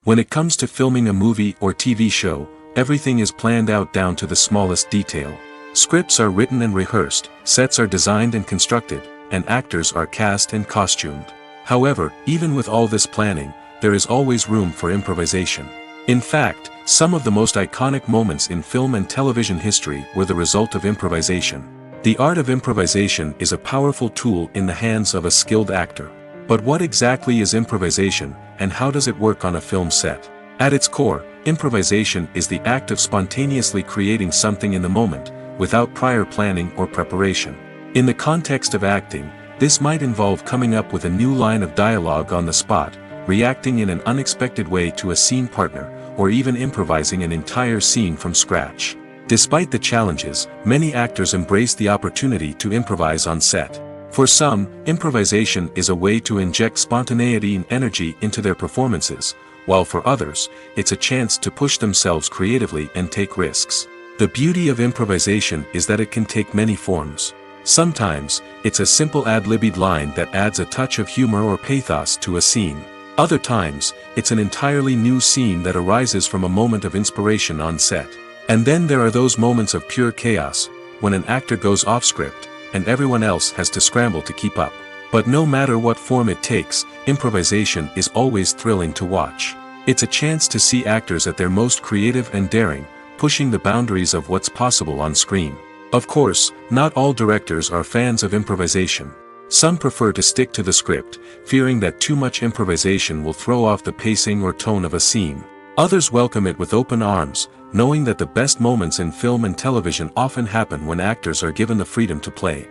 When it comes to filming a movie or TV show, everything is planned out down to the smallest detail. Scripts are written and rehearsed, sets are designed and constructed, and actors are cast and costumed. However, even with all this planning, there is always room for improvisation. In fact, some of the most iconic moments in film and television history were the result of improvisation. The art of improvisation is a powerful tool in the hands of a skilled actor. But what exactly is improvisation, and how does it work on a film set? At its core, improvisation is the act of spontaneously creating something in the moment, without prior planning or preparation. In the context of acting, this might involve coming up with a new line of dialogue on the spot, reacting in an unexpected way to a scene partner, or even improvising an entire scene from scratch. Despite the challenges, many actors embrace the opportunity to improvise on set. For some, improvisation is a way to inject spontaneity and energy into their performances, while for others, it's a chance to push themselves creatively and take risks. The beauty of improvisation is that it can take many forms. Sometimes, it's a simple ad-libbed line that adds a touch of humor or pathos to a scene. Other times, it's an entirely new scene that arises from a moment of inspiration on set. And then there are those moments of pure chaos, when an actor goes off script, and everyone else has to scramble to keep up. But no matter what form it takes, improvisation is always thrilling to watch. It's a chance to see actors at their most creative and daring, pushing the boundaries of what's possible on screen. Of course, not all directors are fans of improvisation. Some prefer to stick to the script, fearing that too much improvisation will throw off the pacing or tone of a scene. Others welcome it with open arms, knowing that the best moments in film and television often happen when actors are given the freedom to play.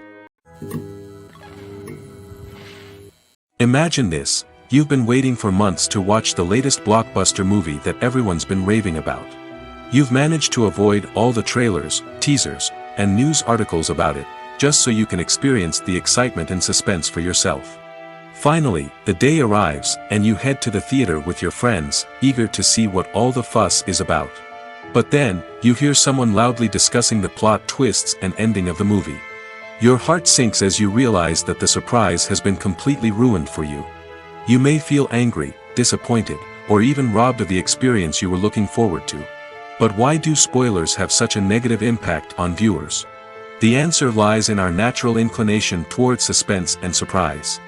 Imagine this: you've been waiting for months to watch the latest blockbuster movie that everyone's been raving about. You've managed to avoid all the trailers, teasers, and news articles about it, just so you can experience the excitement and suspense for yourself. Finally, the day arrives, and you head to the theater with your friends, eager to see what all the fuss is about. But then, you hear someone loudly discussing the plot twists and ending of the movie. Your heart sinks as you realize that the surprise has been completely ruined for you. You may feel angry, disappointed, or even robbed of the experience you were looking forward to. But why do spoilers have such a negative impact on viewers? The answer lies in our natural inclination toward suspense and surprise.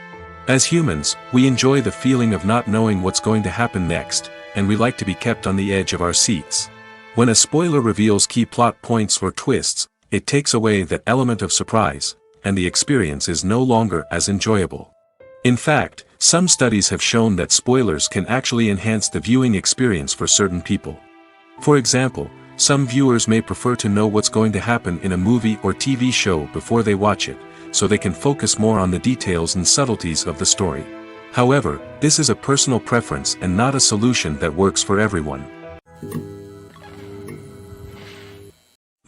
As humans, we enjoy the feeling of not knowing what's going to happen next, and we like to be kept on the edge of our seats. When a spoiler reveals key plot points or twists, it takes away that element of surprise, and the experience is no longer as enjoyable. In fact, some studies have shown that spoilers can actually enhance the viewing experience for certain people. For example, some viewers may prefer to know what's going to happen in a movie or TV show before they watch it, so they can focus more on the details and subtleties of the story. However, this is a personal preference and not a solution that works for everyone.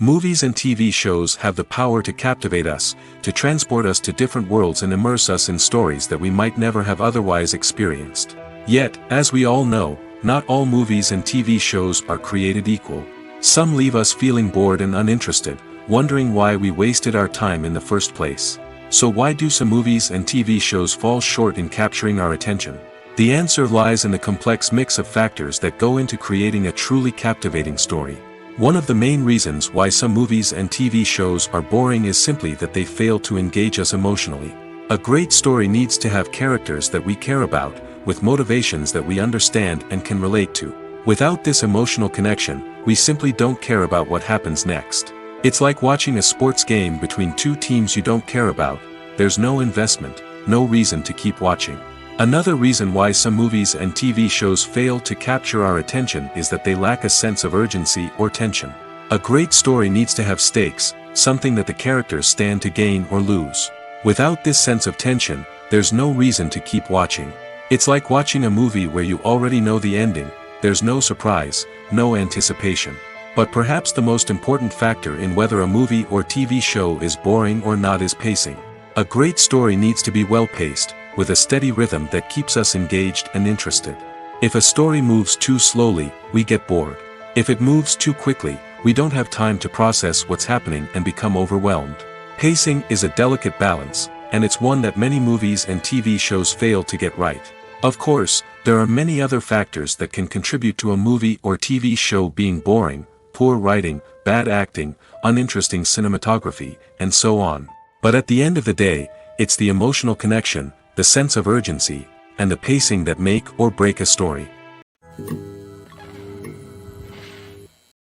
Movies and TV shows have the power to captivate us, to transport us to different worlds and immerse us in stories that we might never have otherwise experienced. Yet, as we all know, not all movies and TV shows are created equal. Some leave us feeling bored and uninterested, wondering why we wasted our time in the first place. So why do some movies and TV shows fall short in capturing our attention? The answer lies in the complex mix of factors that go into creating a truly captivating story. One of the main reasons why some movies and TV shows are boring is simply that they fail to engage us emotionally. A great story needs to have characters that we care about, with motivations that we understand and can relate to. Without this emotional connection, we simply don't care about what happens next. It's like watching a sports game between two teams you don't care about. There's no investment, no reason to keep watching. Another reason why some movies and TV shows fail to capture our attention is that they lack a sense of urgency or tension. A great story needs to have stakes, something that the characters stand to gain or lose. Without this sense of tension, there's no reason to keep watching. It's like watching a movie where you already know the ending. There's no surprise, no anticipation. But perhaps the most important factor in whether a movie or TV show is boring or not is pacing. A great story needs to be well-paced, with a steady rhythm that keeps us engaged and interested. If a story moves too slowly, we get bored. If it moves too quickly, we don't have time to process what's happening and become overwhelmed. Pacing is a delicate balance, and it's one that many movies and TV shows fail to get right. Of course, there are many other factors that can contribute to a movie or TV show being boring: poor writing, bad acting, uninteresting cinematography, and so on. But at the end of the day, it's the emotional connection, the sense of urgency, and the pacing that make or break a story.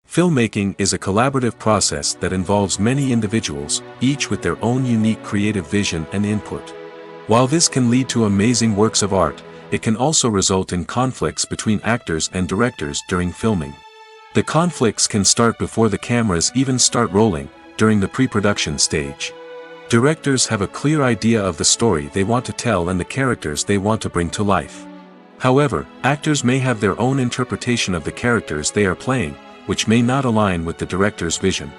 Filmmaking is a collaborative process that involves many individuals, each with their own unique creative vision and input. While this can lead to amazing works of art, it can also result in conflicts between actors and directors during filming. The conflicts can start before the cameras even start rolling, during the pre-production stage. Directors have a clear idea of the story they want to tell and the characters they want to bring to life. However, actors may have their own interpretation of the characters they are playing, which may not align with the director's vision.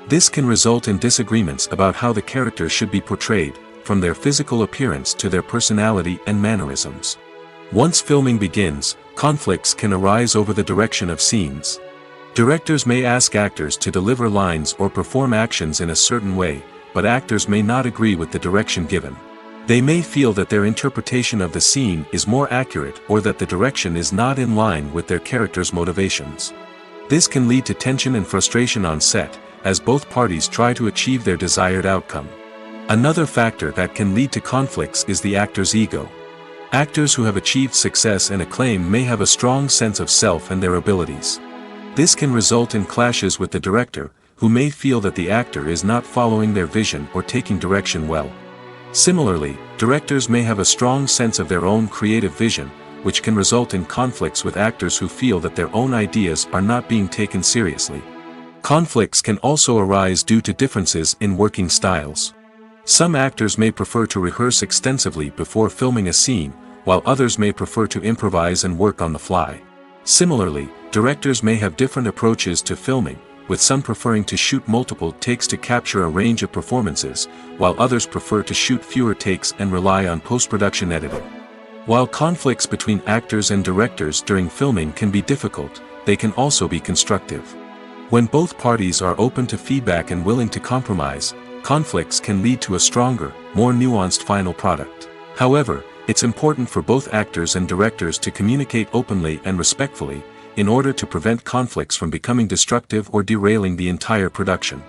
This can result in disagreements about how the characters should be portrayed, from their physical appearance to their personality and mannerisms. Once filming begins, conflicts can arise over the direction of scenes. Directors may ask actors to deliver lines or perform actions in a certain way, but actors may not agree with the direction given. They may feel that their interpretation of the scene is more accurate or that the direction is not in line with their character's motivations. This can lead to tension and frustration on set, as both parties try to achieve their desired outcome. Another factor that can lead to conflicts is the actor's ego. Actors who have achieved success and acclaim may have a strong sense of self and their abilities. This can result in clashes with the director, who may feel that the actor is not following their vision or taking direction well. Similarly, directors may have a strong sense of their own creative vision, which can result in conflicts with actors who feel that their own ideas are not being taken seriously. Conflicts can also arise due to differences in working styles. Some actors may prefer to rehearse extensively before filming a scene, while others may prefer to improvise and work on the fly. Similarly, directors may have different approaches to filming, with some preferring to shoot multiple takes to capture a range of performances, while others prefer to shoot fewer takes and rely on post-production editing. While conflicts between actors and directors during filming can be difficult, they can also be constructive. When both parties are open to feedback and willing to compromise, conflicts can lead to a stronger, more nuanced final product. However, it's important for both actors and directors to communicate openly and respectfully, in order to prevent conflicts from becoming destructive or derailing the entire production.